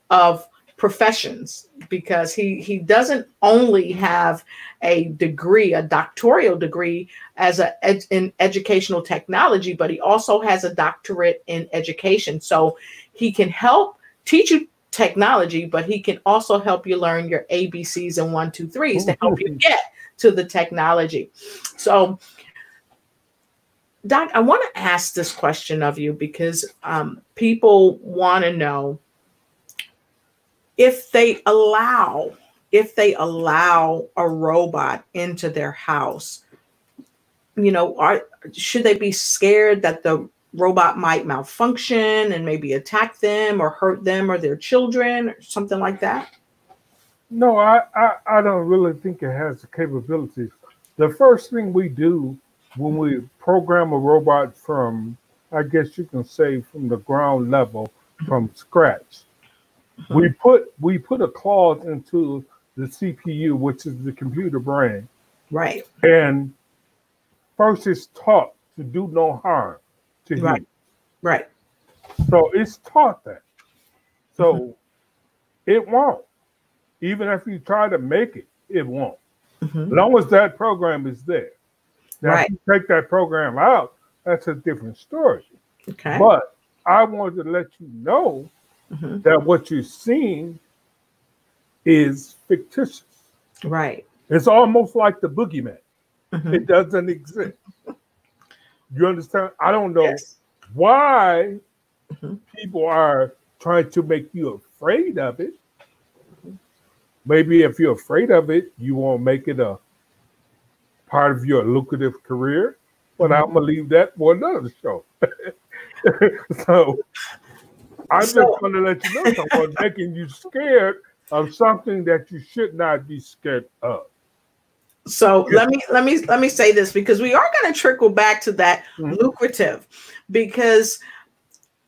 of professions, because he doesn't only have a degree, a doctoral degree in educational technology, but he also has a doctorate in education. So he can help teach you technology, but he can also help you learn your ABCs and 1, 2, 3s to help you get to the technology. So Doc, I want to ask this question of you because people want to know if they allow a robot into their house, you know, should they be scared that the robot might malfunction and maybe attack them or hurt them or their children or something like that? No, I don't really think it has the capabilities. The first thing we do when we program a robot from, I guess you can say, from the ground level, from scratch, we put a clause into the CPU, which is the computer brain. Right. And first it's taught to do no harm to humans. Right. So it's taught that. So it won't. Even if you try to make it, it won't. As long as that program is there. Now, if you take that program out, that's a different story. Okay. But I wanted to let you know that what you're seeing is fictitious. Right. It's almost like the boogeyman. It doesn't exist. You understand? I don't know why people are trying to make you afraid of it. Maybe if you're afraid of it, you won't make it a part of your lucrative career. But I'm gonna leave that for another show. So I'm just gonna let you know someone making you scared of something that you should not be scared of. So let me say this, because we are going to trickle back to that lucrative, because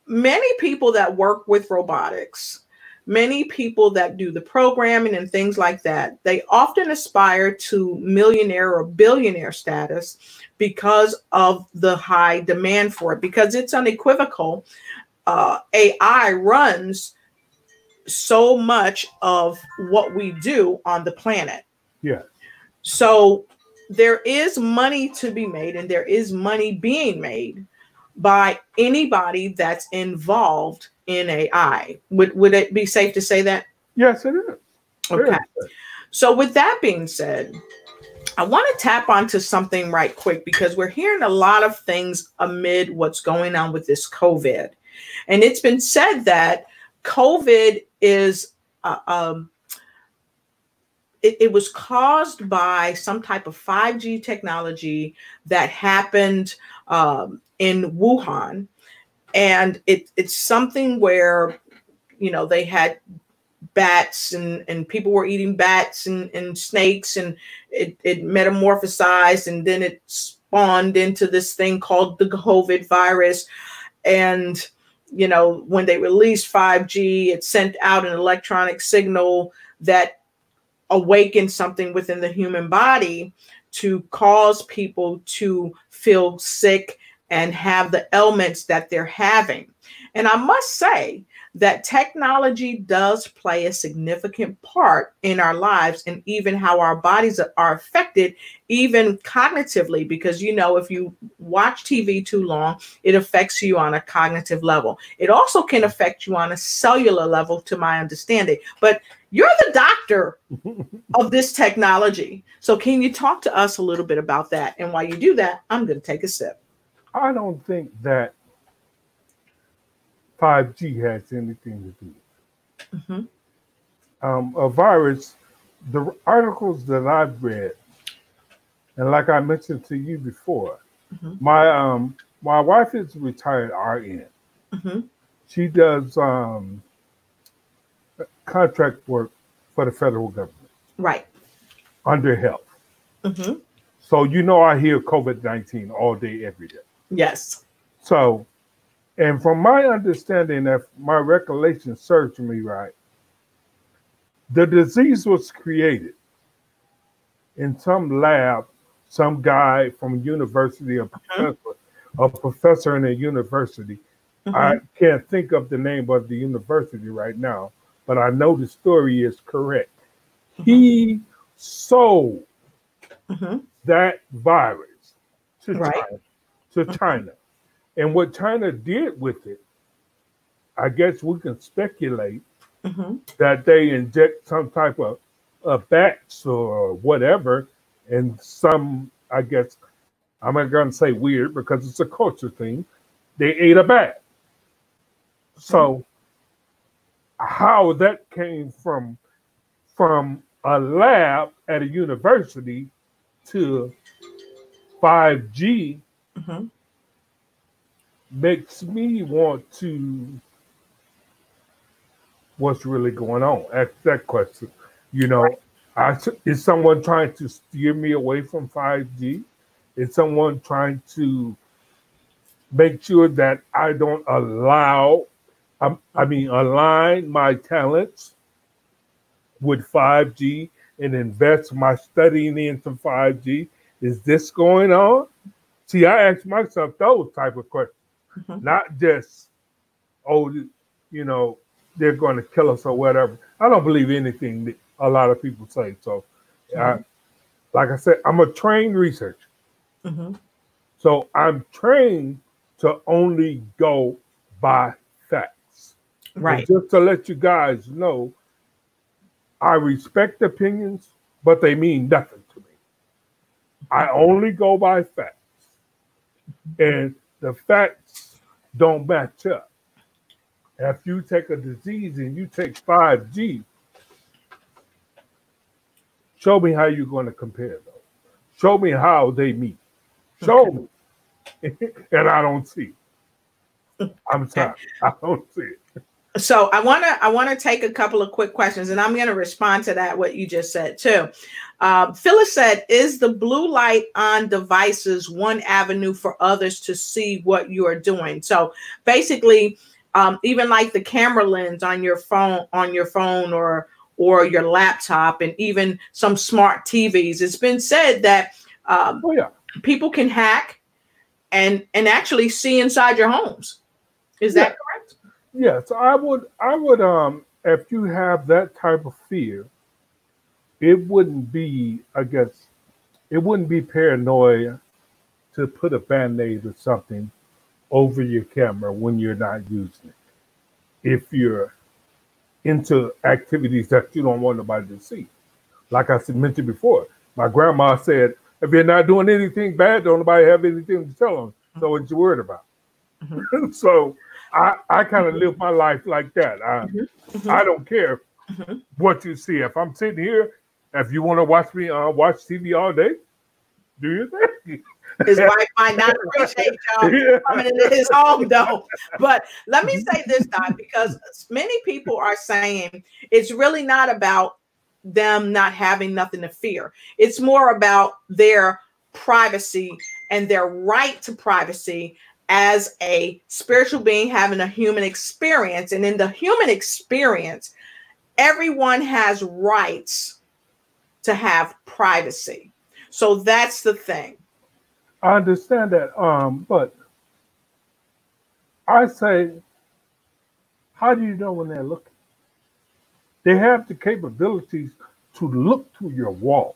many people that work with robotics, many people that do the programming and things like that, they often aspire to millionaire or billionaire status because of the high demand for it, because it's unequivocal. AI runs so much of what we do on the planet. Yeah. So there is money to be made, and there is money being made by anybody that's involved in AI. Would it be safe to say that? Yes, it is. Okay. So with that being said, I want to tap onto something right quick, because we're hearing a lot of things amid what's going on with this COVID. And it's been said that COVID is it was caused by some type of 5G technology that happened in Wuhan. And it's something where, you know, they had bats and people were eating bats and snakes, and it metamorphosized, and then it spawned into this thing called the COVID virus. And, you know, when they released 5G, it sent out an electronic signal that awaken something within the human body to cause people to feel sick and have the ailments that they're having. And I must say that technology does play a significant part in our lives, and even how our bodies are affected, even cognitively, because, you know, if you watch TV too long, it affects you on a cognitive level. It also can affect you on a cellular level, to my understanding. But you're the doctor of this technology. So can you talk to us a little bit about that? And while you do that, I'm going to take a sip. I don't think that 5G has anything to do with it. A virus, the articles that I've read, and like I mentioned to you before, my wife is a retired RN. She does contract work for the federal government. Right. Under health. So, you know, I hear COVID-19 all day, every day. Yes. So, and from my understanding, if my recollection serves me right, the disease was created in some lab, some guy from a university, a professor in a university. I can't think of the name of the university right now, but I know the story is correct. He sold that virus to China. And what China did with it, I guess we can speculate that they inject some type of bats or whatever, and some, I guess, I'm not going to say weird because it's a culture thing, they ate a bat. So how that came from a lab at a university to 5G makes me want to, what's really going on? Ask that question. You know, is someone trying to steer me away from 5G? Is someone trying to make sure that I don't align my talents with 5G and invest my studying into 5G? Is this going on? See, I ask myself those type of questions, not just, oh, you know, they're going to kill us or whatever. I don't believe anything that a lot of people say. So Like I said, I'm a trained researcher. Mm-hmm. So I'm trained to only go by facts. Right. And just to let you guys know, I respect opinions, but they mean nothing to me. I only go by facts. And the facts don't match up. If you take a disease and you take 5G, show me how you're going to compare those. Show me how they meet. Show me. And I don't see it. I'm sorry. I don't see it. So I want to take a couple of quick questions, and I'm going to respond to that, what you just said too. Phyllis said, is the blue light on devices one avenue for others to see what you are doing? So basically, even like the camera lens on your phone or your laptop, and even some smart TVs, it's been said that people can hack and actually see inside your homes. Is that correct? Yes, I would if you have that type of fear, it wouldn't be, I guess, it wouldn't be paranoia to put a Band-Aid or something over your camera when you're not using it. If you're into activities that you don't want nobody to see. Like I mentioned before, my grandma said, if you're not doing anything bad, don't nobody have anything to tell them. So what you worried about? Mm-hmm. So I kind of live my life like that. I don't care what you see. If I'm sitting here, if you want to watch me watch TV all day, do your thing. His wife might not appreciate y'all coming into his home, though. But let me say this, Doc, because many people are saying it's really not about them not having nothing to fear. It's more about their privacy and their right to privacy as a spiritual being having a human experience. And in the human experience, everyone has rights to have privacy. So that's the thing. I understand that, but I say, how do you know when they're looking? They have the capabilities to look through your wall,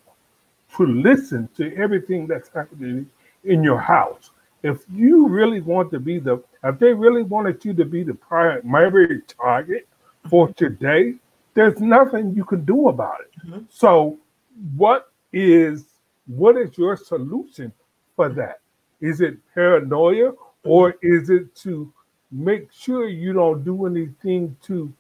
to listen to everything that's happening in your house. If you really want to be if they really wanted you to be the primary target for today, there's nothing you can do about it. Mm-hmm. So what is your solution for that? Is it paranoia, or is it to make sure you don't do anything to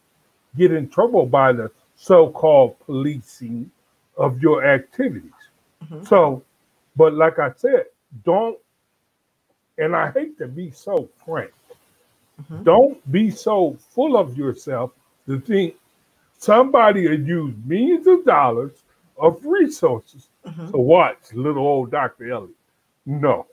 get in trouble by the so-called policing of your activities? Mm-hmm. So, but like I said, don't, and I hate to be so frank, don't be so full of yourself to think somebody will use millions of dollars of resources to watch little old Dr. Elliott. No.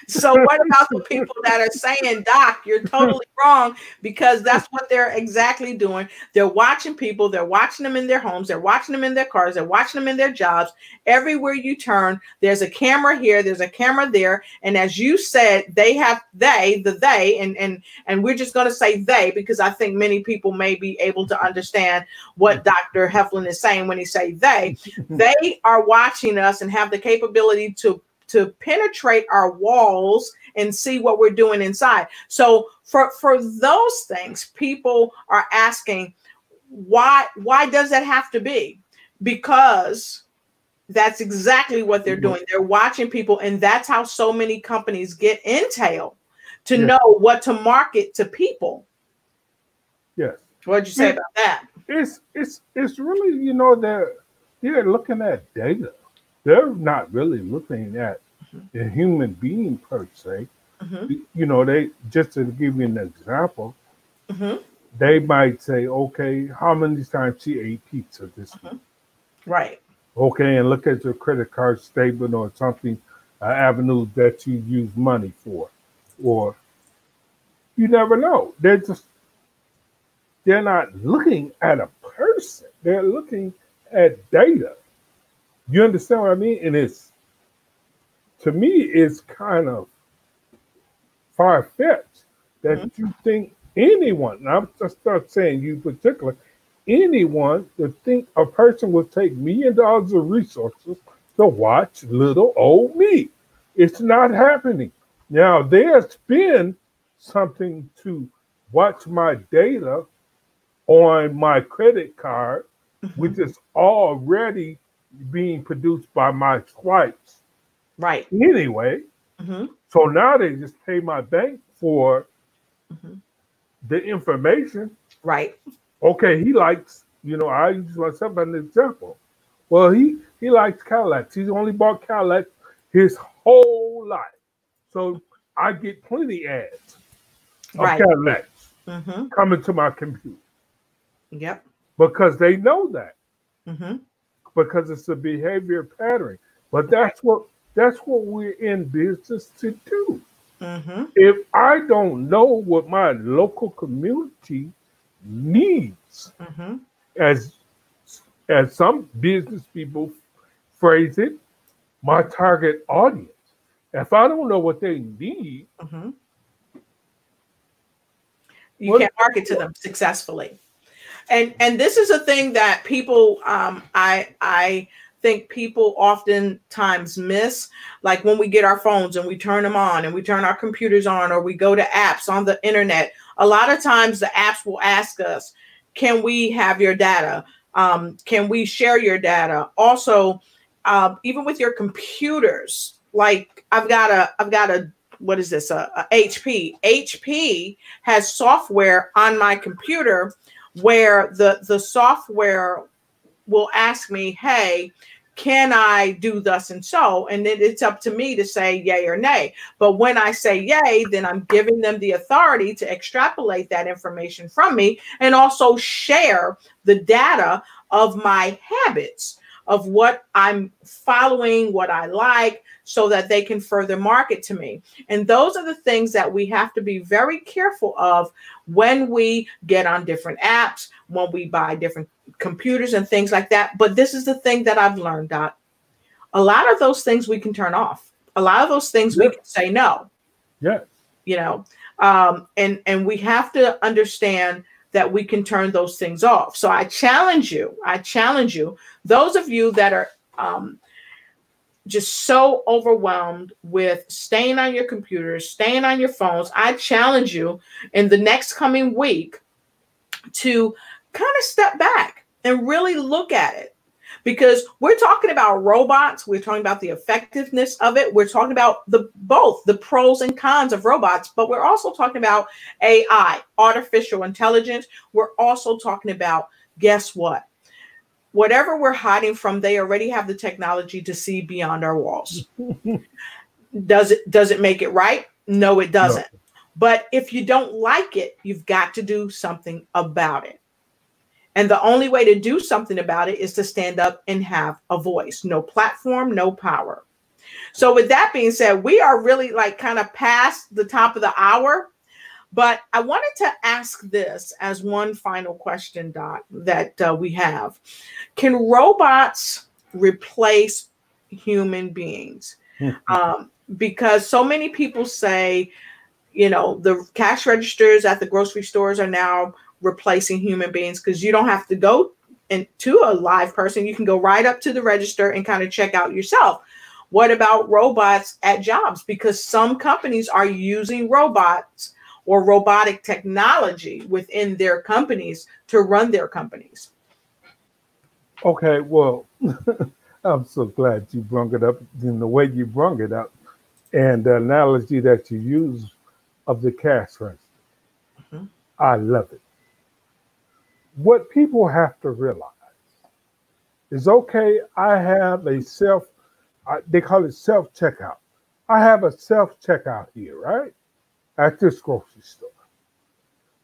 So what about the people that are saying, Doc, you're totally wrong, because that's what they're exactly doing. They're watching people. They're watching them in their homes. They're watching them in their cars. They're watching them in their jobs. Everywhere you turn, there's a camera here. There's a camera there. And as you said, and we're just going to say they, because I think many people may be able to understand what Dr. Heflin is saying when he say they. They are watching us and have the capability to penetrate our walls and see what we're doing inside. So for those things, people are asking, why does that have to be? Because that's exactly what they're doing. They're watching people, and that's how so many companies get intel to know what to market to people. Yes. What'd you say about that? It's really, they're looking at data. They're not really looking at a human being per se. They, just to give you an example, they might say, okay, how many times she ate pizza this week? Right. Okay, and look at your credit card statement or something, avenue that you use money for. Or you never know. They're not looking at a person. They're looking at data. You understand what I mean? And to me, it's kind of far-fetched that you think anyone, and I'm just not saying you in particular, anyone would think a person would take $1 million of resources to watch little old me. It's not happening. Now, there's been something to watch my data on my credit card, which is already being produced by my swipes. Right. Anyway, so now they just pay my bank for the information. Right. Okay, he likes, I use myself as an example. Well, he likes Cadillacs. He's only bought Cadillacs his whole life. So I get plenty ads of Cadillacs coming to my computer. Yep. Because they know that. Because it's a behavior pattern. But that's what we're in business to do. If I don't know what my local community needs, as some business people phrase it, my target audience. If I don't know what they need, you can't market to them successfully. And this is a thing that people, I think people oftentimes miss, like when we get our phones and we turn them on and we turn our computers on, or we go to apps on the internet. A lot of times the apps will ask us, can we have your data? Can we share your data? Also, even with your computers, like I've got a what is this? A HP. HP has software on my computer where the software will ask me, hey, can I do thus and so? And then it's up to me to say yay or nay. But when I say yay, then I'm giving them the authority to extrapolate that information from me and also share the data of my habits, of what I'm following, what I like, so that they can further market to me. And those are the things that we have to be very careful of when we get on different apps, when we buy different computers and things like that. But this is the thing that I've learned, Doc. A lot of those things we can turn off. A lot of those things we can say no. Yeah. And we have to understand that we can turn those things off. So I challenge you, those of you that are just so overwhelmed with staying on your computers, staying on your phones, I challenge you in the next coming week to kind of step back and really look at it. Because we're talking about robots, we're talking about the effectiveness of it, we're talking about both the pros and cons of robots, but we're also talking about AI, artificial intelligence. We're also talking about, guess what? Whatever we're hiding from, they already have the technology to see beyond our walls. Does it make it right? No, it doesn't. No. But if you don't like it, you've got to do something about it. And the only way to do something about it is to stand up and have a voice. No platform, no power. So with that being said, we are really like kind of past the top of the hour. But I wanted to ask this as one final question, Doc, that we have. Can robots replace human beings? Because so many people say, the cash registers at the grocery stores are now replacing human beings because you don't have to go to a live person. You can go right up to the register and kind of check out yourself. What about robots at jobs? Because some companies are using robots or robotic technology within their companies to run their companies. Okay, well, I'm so glad you brought it up in the way you brought it up, and the analogy that you use of the cash register. I love it. What people have to realize is, okay, I have a they call it self-checkout. I have a self-checkout here, right? At this grocery store.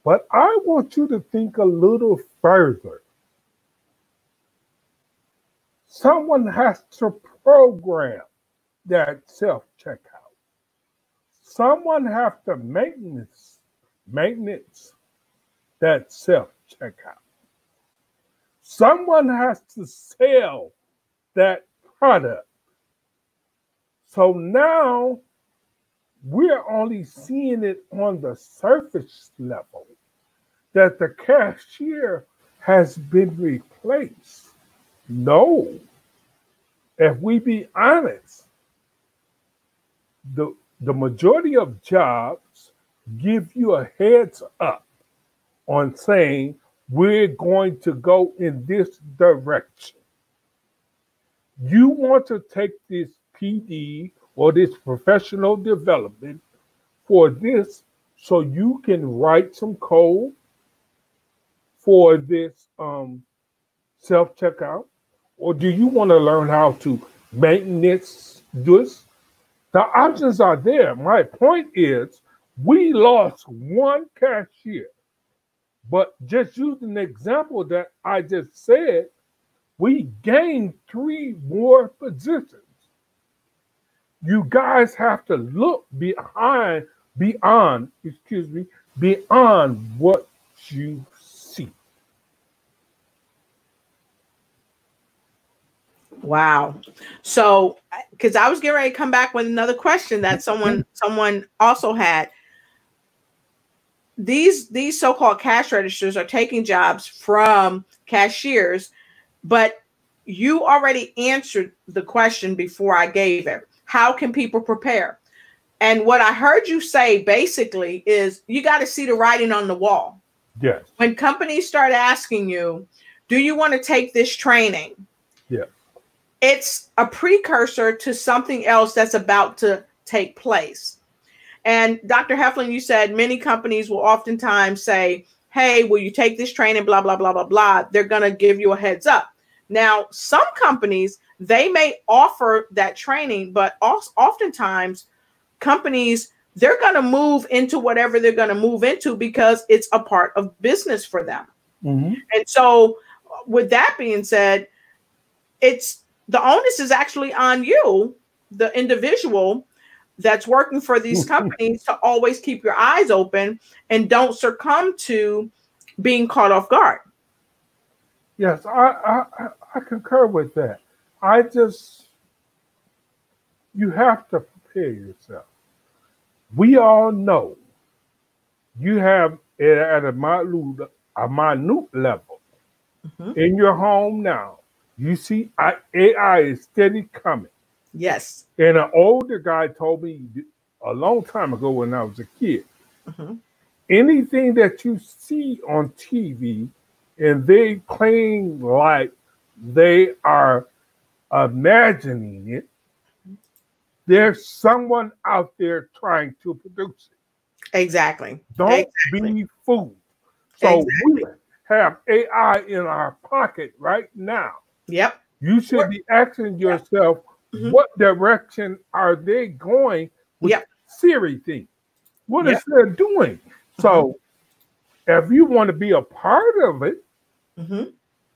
But I want you to think a little further. Someone has to program that self-checkout. Someone has to maintenance that self-checkout. Someone has to sell that product. So now we're only seeing it on the surface level that the cashier has been replaced. No, if we be honest, the majority of jobs give you a heads up on saying we're going to go in this direction. You want to take this PD or this professional development for this so you can write some code for this self-checkout? Or do you want to learn how to maintenance this? The options are there. My point is we lost one cashier, but just using the example that I just said, we gained 3 more positions. You guys have to look beyond what you see. Wow. So, because I was getting ready to come back with another question that someone also had. These so-called cash registers are taking jobs from cashiers, but you already answered the question before I gave it. How can people prepare? And what I heard you say basically is you got to see the writing on the wall. Yes. When companies start asking you, do you want to take this training? Yes. It's a precursor to something else that's about to take place. And Dr. Heflin, you said many companies will oftentimes say, hey, will you take this training, blah, blah, blah, blah, blah. They're going to give you a heads up. Now, some companies, they may offer that training, but oftentimes companies, they're going to move into whatever they're going to move into because it's a part of business for them. Mm-hmm. And so with that being said, it's the onus is actually on you, the individual that's working for these companies, to always keep your eyes open and don't succumb to being caught off guard. Yes, I concur with that. You have to prepare yourself. We all know you have it at a minute level. Mm-hmm. In your home now. You see AI is steady coming. Yes. And an older guy told me a long time ago when I was a kid, mm-hmm. anything that you see on TV and they claim like they are imagining it, there's someone out there trying to produce it. Exactly. Don't be fooled. So we have AI in our pocket right now. Yep. You should be asking yourself, mm-hmm. what direction are they going with Siri thing? What is they doing? Mm-hmm. So if you want to be a part of it, mm-hmm.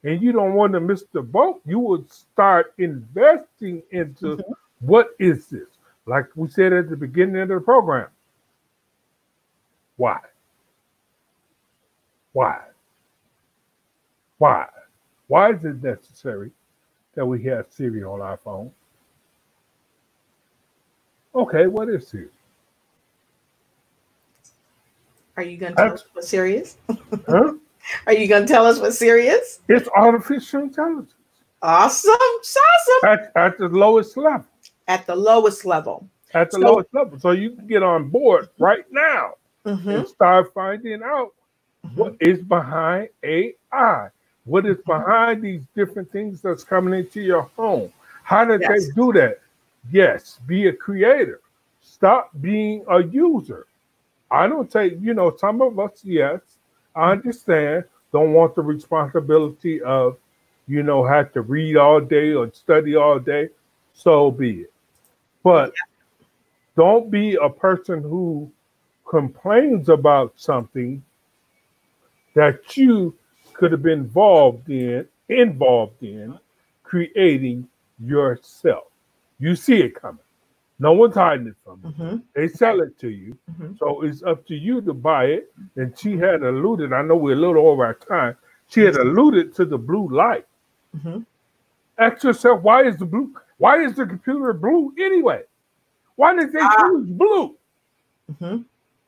and you don't want to miss the boat, you would start investing into mm-hmm. what is this? Like we said at the beginning of the program. Why? Why? Why? Why is it necessary that we have Siri on our phone? Okay, what is Siri? Are you going to tell us what Siri is? Huh? Are you going to tell us what Siri is? It's artificial intelligence. Awesome. Awesome. At the lowest level. At the lowest level. At the lowest level. So you can get on board right now mm-hmm. and start finding out mm-hmm. what is behind AI. What is behind these different things that's coming into your home? How did they do that? Yes, be a creator. Stop being a user. I don't take, some of us, yes, I understand, don't want the responsibility of, have to read all day or study all day. So be it. But don't be a person who complains about something that you could have been involved in creating yourself. You see it coming. No one's hiding it from you. Mm-hmm. They sell it to you. Mm-hmm. So it's up to you to buy it. And she had alluded, I know we're a little over our time, she had alluded to the blue light. Mm-hmm. Ask yourself, why is the computer blue anyway? Why did they choose blue? Mm-hmm.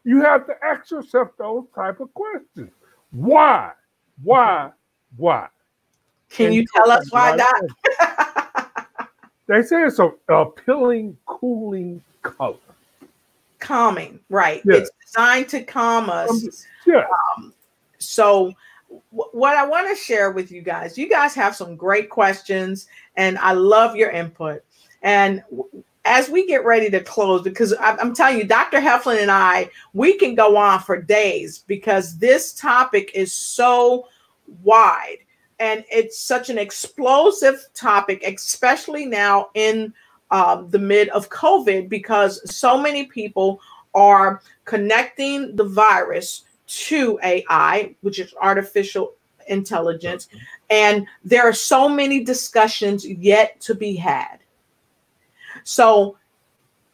You have to ask yourself those type of questions. Why? Why? Can you tell us why, Doc? They say it's a appealing, cooling color. Calming, right? Yeah. It's designed to calm us. Yeah. So what I want to share with you guys have some great questions, and I love your input. And as we get ready to close, because I'm telling you, Dr. Heflin and I, we can go on for days because this topic is so wide and it's such an explosive topic, especially now in the mid of COVID, because so many people are connecting the virus to AI, which is artificial intelligence. And there are so many discussions yet to be had. So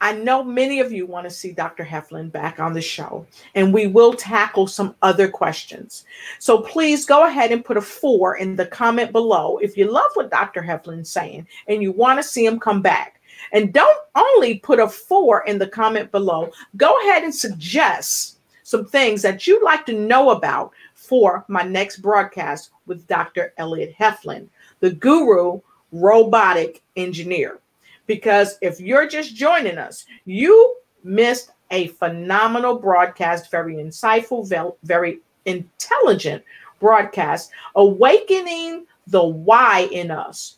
I know many of you want to see Dr. Heflin back on the show, and we will tackle some other questions. So please go ahead and put a 4 in the comment below if you love what Dr. Heflin's saying and you want to see him come back. And don't only put a 4 in the comment below, go ahead and suggest some things that you'd like to know about for my next broadcast with Dr. Elliot Heflin, the guru robotic engineer. Because if you're just joining us, you missed a phenomenal broadcast, very insightful, very intelligent broadcast, awakening the why in us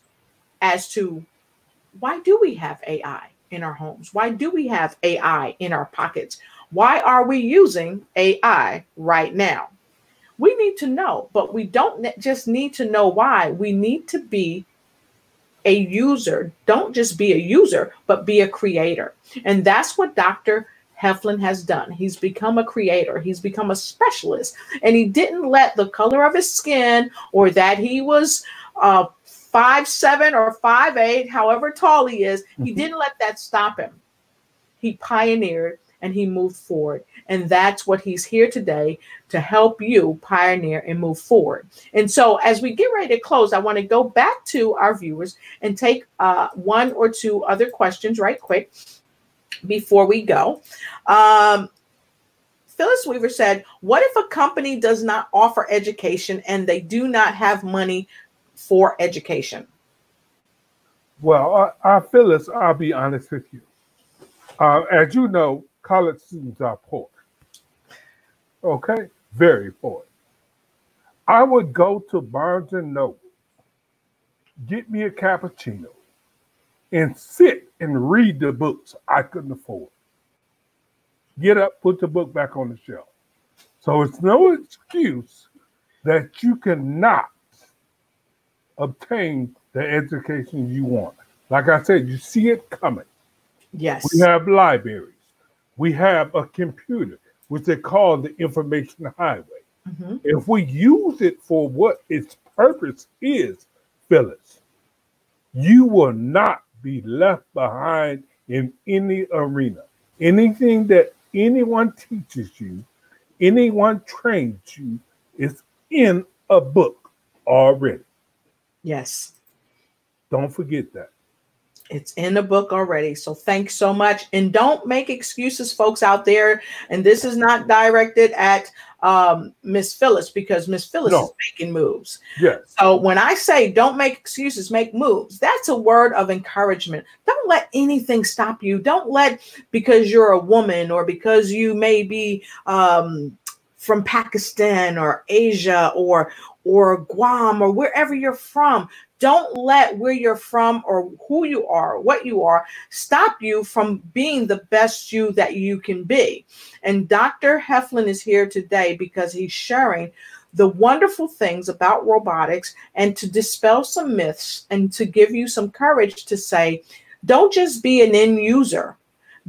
as to why do we have AI in our homes? Why do we have AI in our pockets? Why are we using AI right now? We need to know, but we don't just need to know why. We need to be a user. Don't just be a user, but be a creator. And that's what Dr. Heflin has done. He's become a creator. He's become a specialist. And he didn't let the color of his skin or that he was 5'7" or 5'8", however tall he is, he didn't let that stop him. He pioneered and he moved forward. And that's what he's here today to help you pioneer and move forward. And so as we get ready to close, I want to go back to our viewers and take 1 or 2 other questions right quick before we go. Phyllis Weaver said, what if a company does not offer education and they do not have money for education? Well, Phyllis, I'll be honest with you. As you know, college students are poor. Okay? Very poor. I would go to Barnes & Noble, get me a cappuccino, and sit and read the books I couldn't afford. Get up, put the book back on the shelf. So it's no excuse that you cannot obtain the education you want. Like I said, you see it coming. Yes. We have libraries. We have a computer, which they call the information highway. Mm-hmm. If we use it for what its purpose is, Phyllis, you will not be left behind in any arena. Anything that anyone teaches you, anyone trains you, is in a book already. Yes. Don't forget that. It's in the book already. So thanks so much. And don't make excuses, folks out there. And this is not directed at Miss Phyllis, because Miss Phyllis is making moves. Yes. So when I say don't make excuses, make moves, that's a word of encouragement. Don't let anything stop you. Don't let, because you're a woman or because you may be from Pakistan or Asia or Guam or wherever you're from, don't let where you're from or who you are, what you are, stop you from being the best you that you can be. And Dr. Heflin is here today because he's sharing the wonderful things about robotics and to dispel some myths and to give you some courage to say, don't just be an end user,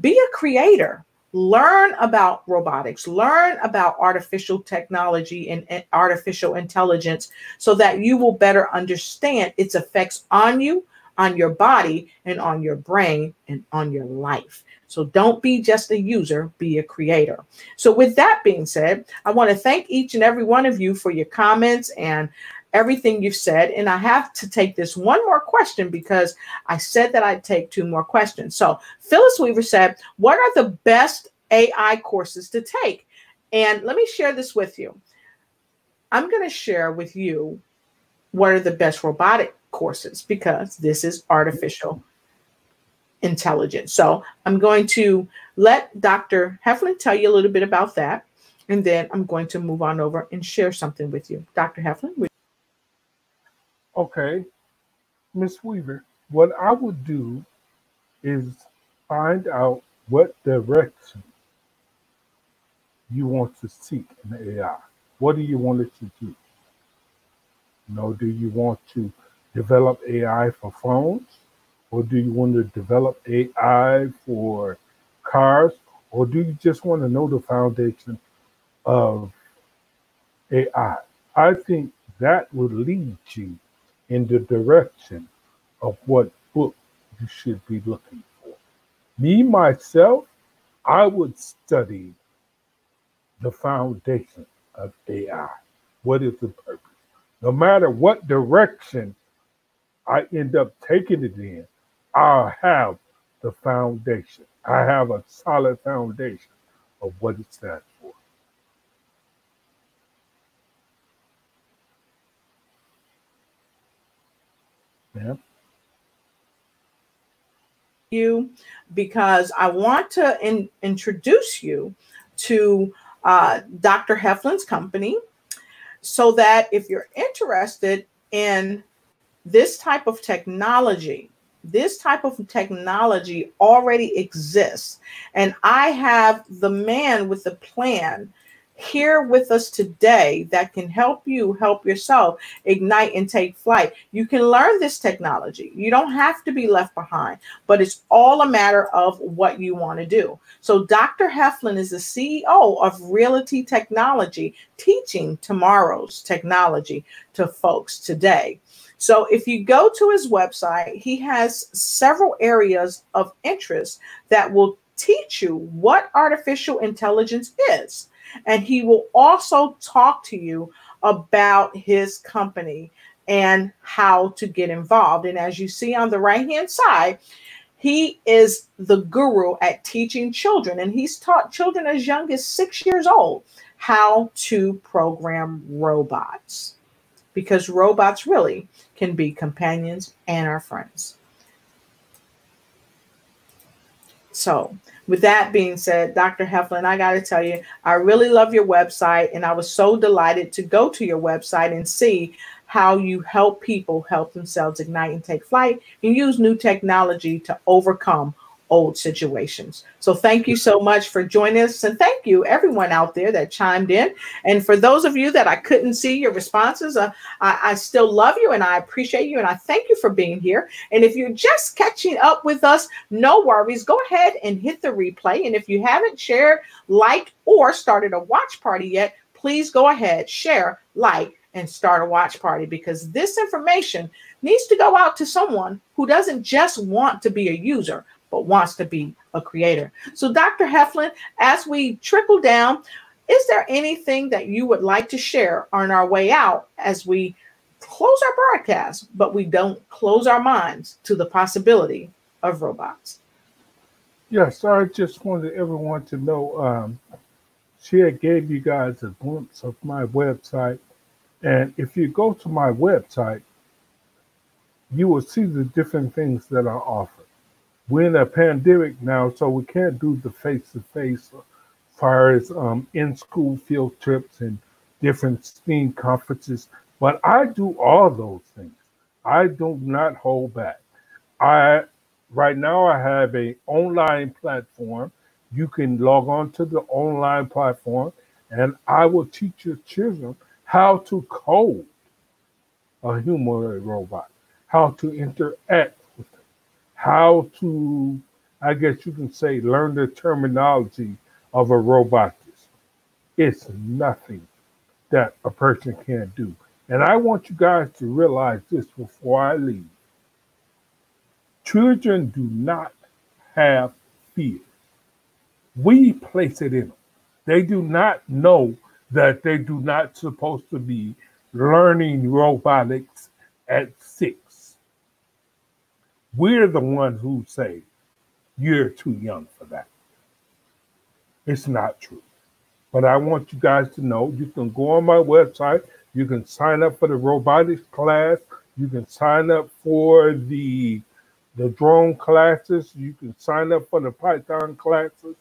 be a creator. Learn about robotics, learn about artificial technology and artificial intelligence so that you will better understand its effects on you, on your body, and on your brain and on your life. So don't be just a user, be a creator. So with that being said, I want to thank each and every one of you for your comments and everything you've said. And I have to take this one more question because I said that I'd take 2 more questions. So Phyllis Weaver said, what are the best AI courses to take? And let me share this with you. I'm going to share with you what are the best robotic courses because this is artificial intelligence. So I'm going to let Dr. Heflin tell you a little bit about that. And then I'm going to move on over and share something with you. Dr. Heflin. Okay, Miss Weaver, what I would do is find out what direction you want to seek in the AI. What do you want it to do? Do you want to develop AI for phones? Or do you want to develop AI for cars? Or do you just want to know the foundation of AI? I think that would lead you in the direction of what book you should be looking for. Me, myself, I would study the foundation of AI. What is the purpose? No matter what direction I end up taking it in, I'll have the foundation. I have a solid foundation of what it stands for. Yeah. You, because I want to introduce you to Dr. Heflin's company, so that if you're interested in this type of technology already exists. And I have the man with the plan here with us today that can help you help yourself ignite and take flight. You can learn this technology. You don't have to be left behind, but it's all a matter of what you want to do. So Dr. Heflin is the CEO of Realty Technology, teaching tomorrow's technology to folks today. So if you go to his website, he has several areas of interest that will teach you what artificial intelligence is. And he will also talk to you about his company and how to get involved. And as you see on the right-hand side, he is the guru at teaching children. And he's taught children as young as 6 years old how to program robots, because robots really can be companions and our friends. So with that being said, Dr. Heflin, I got to tell you, I really love your website, and I was so delighted to go to your website and see how you help people help themselves ignite and take flight and use new technology to overcome old situations. So thank you so much for joining us, and thank you everyone out there that chimed in. And for those of you that I couldn't see your responses, I still love you and I appreciate you and I thank you for being here. And if you're just catching up with us, no worries, go ahead and hit the replay. And if you haven't shared, liked, or started a watch party yet, please go ahead, share, like, and start a watch party, because this information needs to go out to someone who doesn't just want to be a user, but wants to be a creator. So Dr. Heflin, as we trickle down, is there anything that you would like to share on our way out as we close our broadcast, but we don't close our minds to the possibility of robots? Yes, I just wanted everyone to know, she had gave you guys a glimpse of my website. And if you go to my website, you will see the different things that are offered. We're in a pandemic now, so we can't do the face-to-face as far as in-school field trips and different STEAM conferences. But I do all those things. I do not hold back. Right now I have an online platform. You can log on to the online platform, and I will teach your children how to code a humanoid robot, how to interact with it, how to, I guess you can say, learn the terminology of a robot. It's nothing that a person can't do. And I want you guys to realize this before I leave. Children do not have fear. We place it in them. They do not know that they do not supposed to be learning robotics at 6. We're the ones who say, you're too young for that. It's not true. But I want you guys to know, you can go on my website, you can sign up for the robotics class, you can sign up for the the drone classes. You can sign up for the Python classes.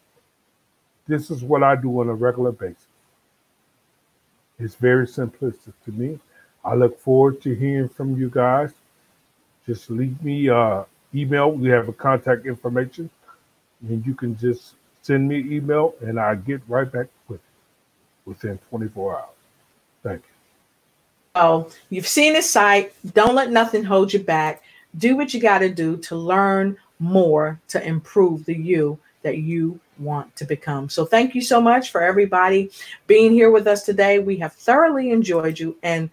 This is what I do on a regular basis. It's very simplistic to me. I look forward to hearing from you guys. Just leave me email. We have a contact information, and you can just send me an email, and I get right back with you within 24 hours. Thank you. Oh, you've seen his site. Don't let nothing hold you back. Do what you got to do to learn more to improve the you that you want to become. So thank you so much for everybody being here with us today. We have thoroughly enjoyed you. And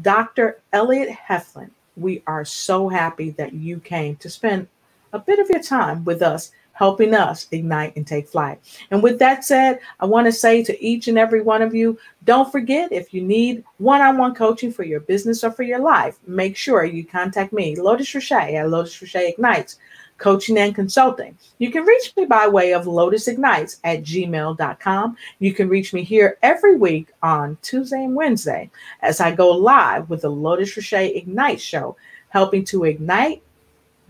Dr. Elliot Heflin, we are so happy that you came to spend a bit of your time with us, helping us ignite and take flight. And with that said, I want to say to each and every one of you, don't forget, if you need one-on-one coaching for your business or for your life, make sure you contact me, Lotus Riche at Lotus Riche Ignites, Coaching and Consulting. You can reach me by way of lotusricheignites at gmail.com. You can reach me here every week on Tuesday and Wednesday as I go live with the Lotus Riche Ignite show, helping to ignite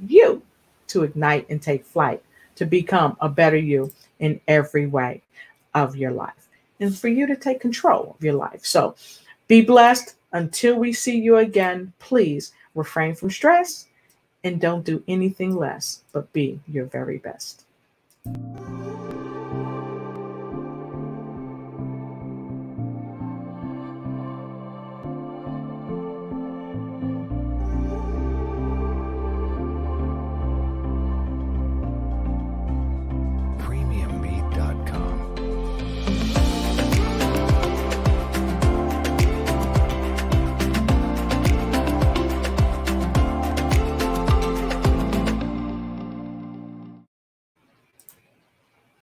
you to ignite and take flight, to become a better you in every way of your life, and for you to take control of your life. So be blessed. Until we see you again, please refrain from stress and don't do anything less but be your very best.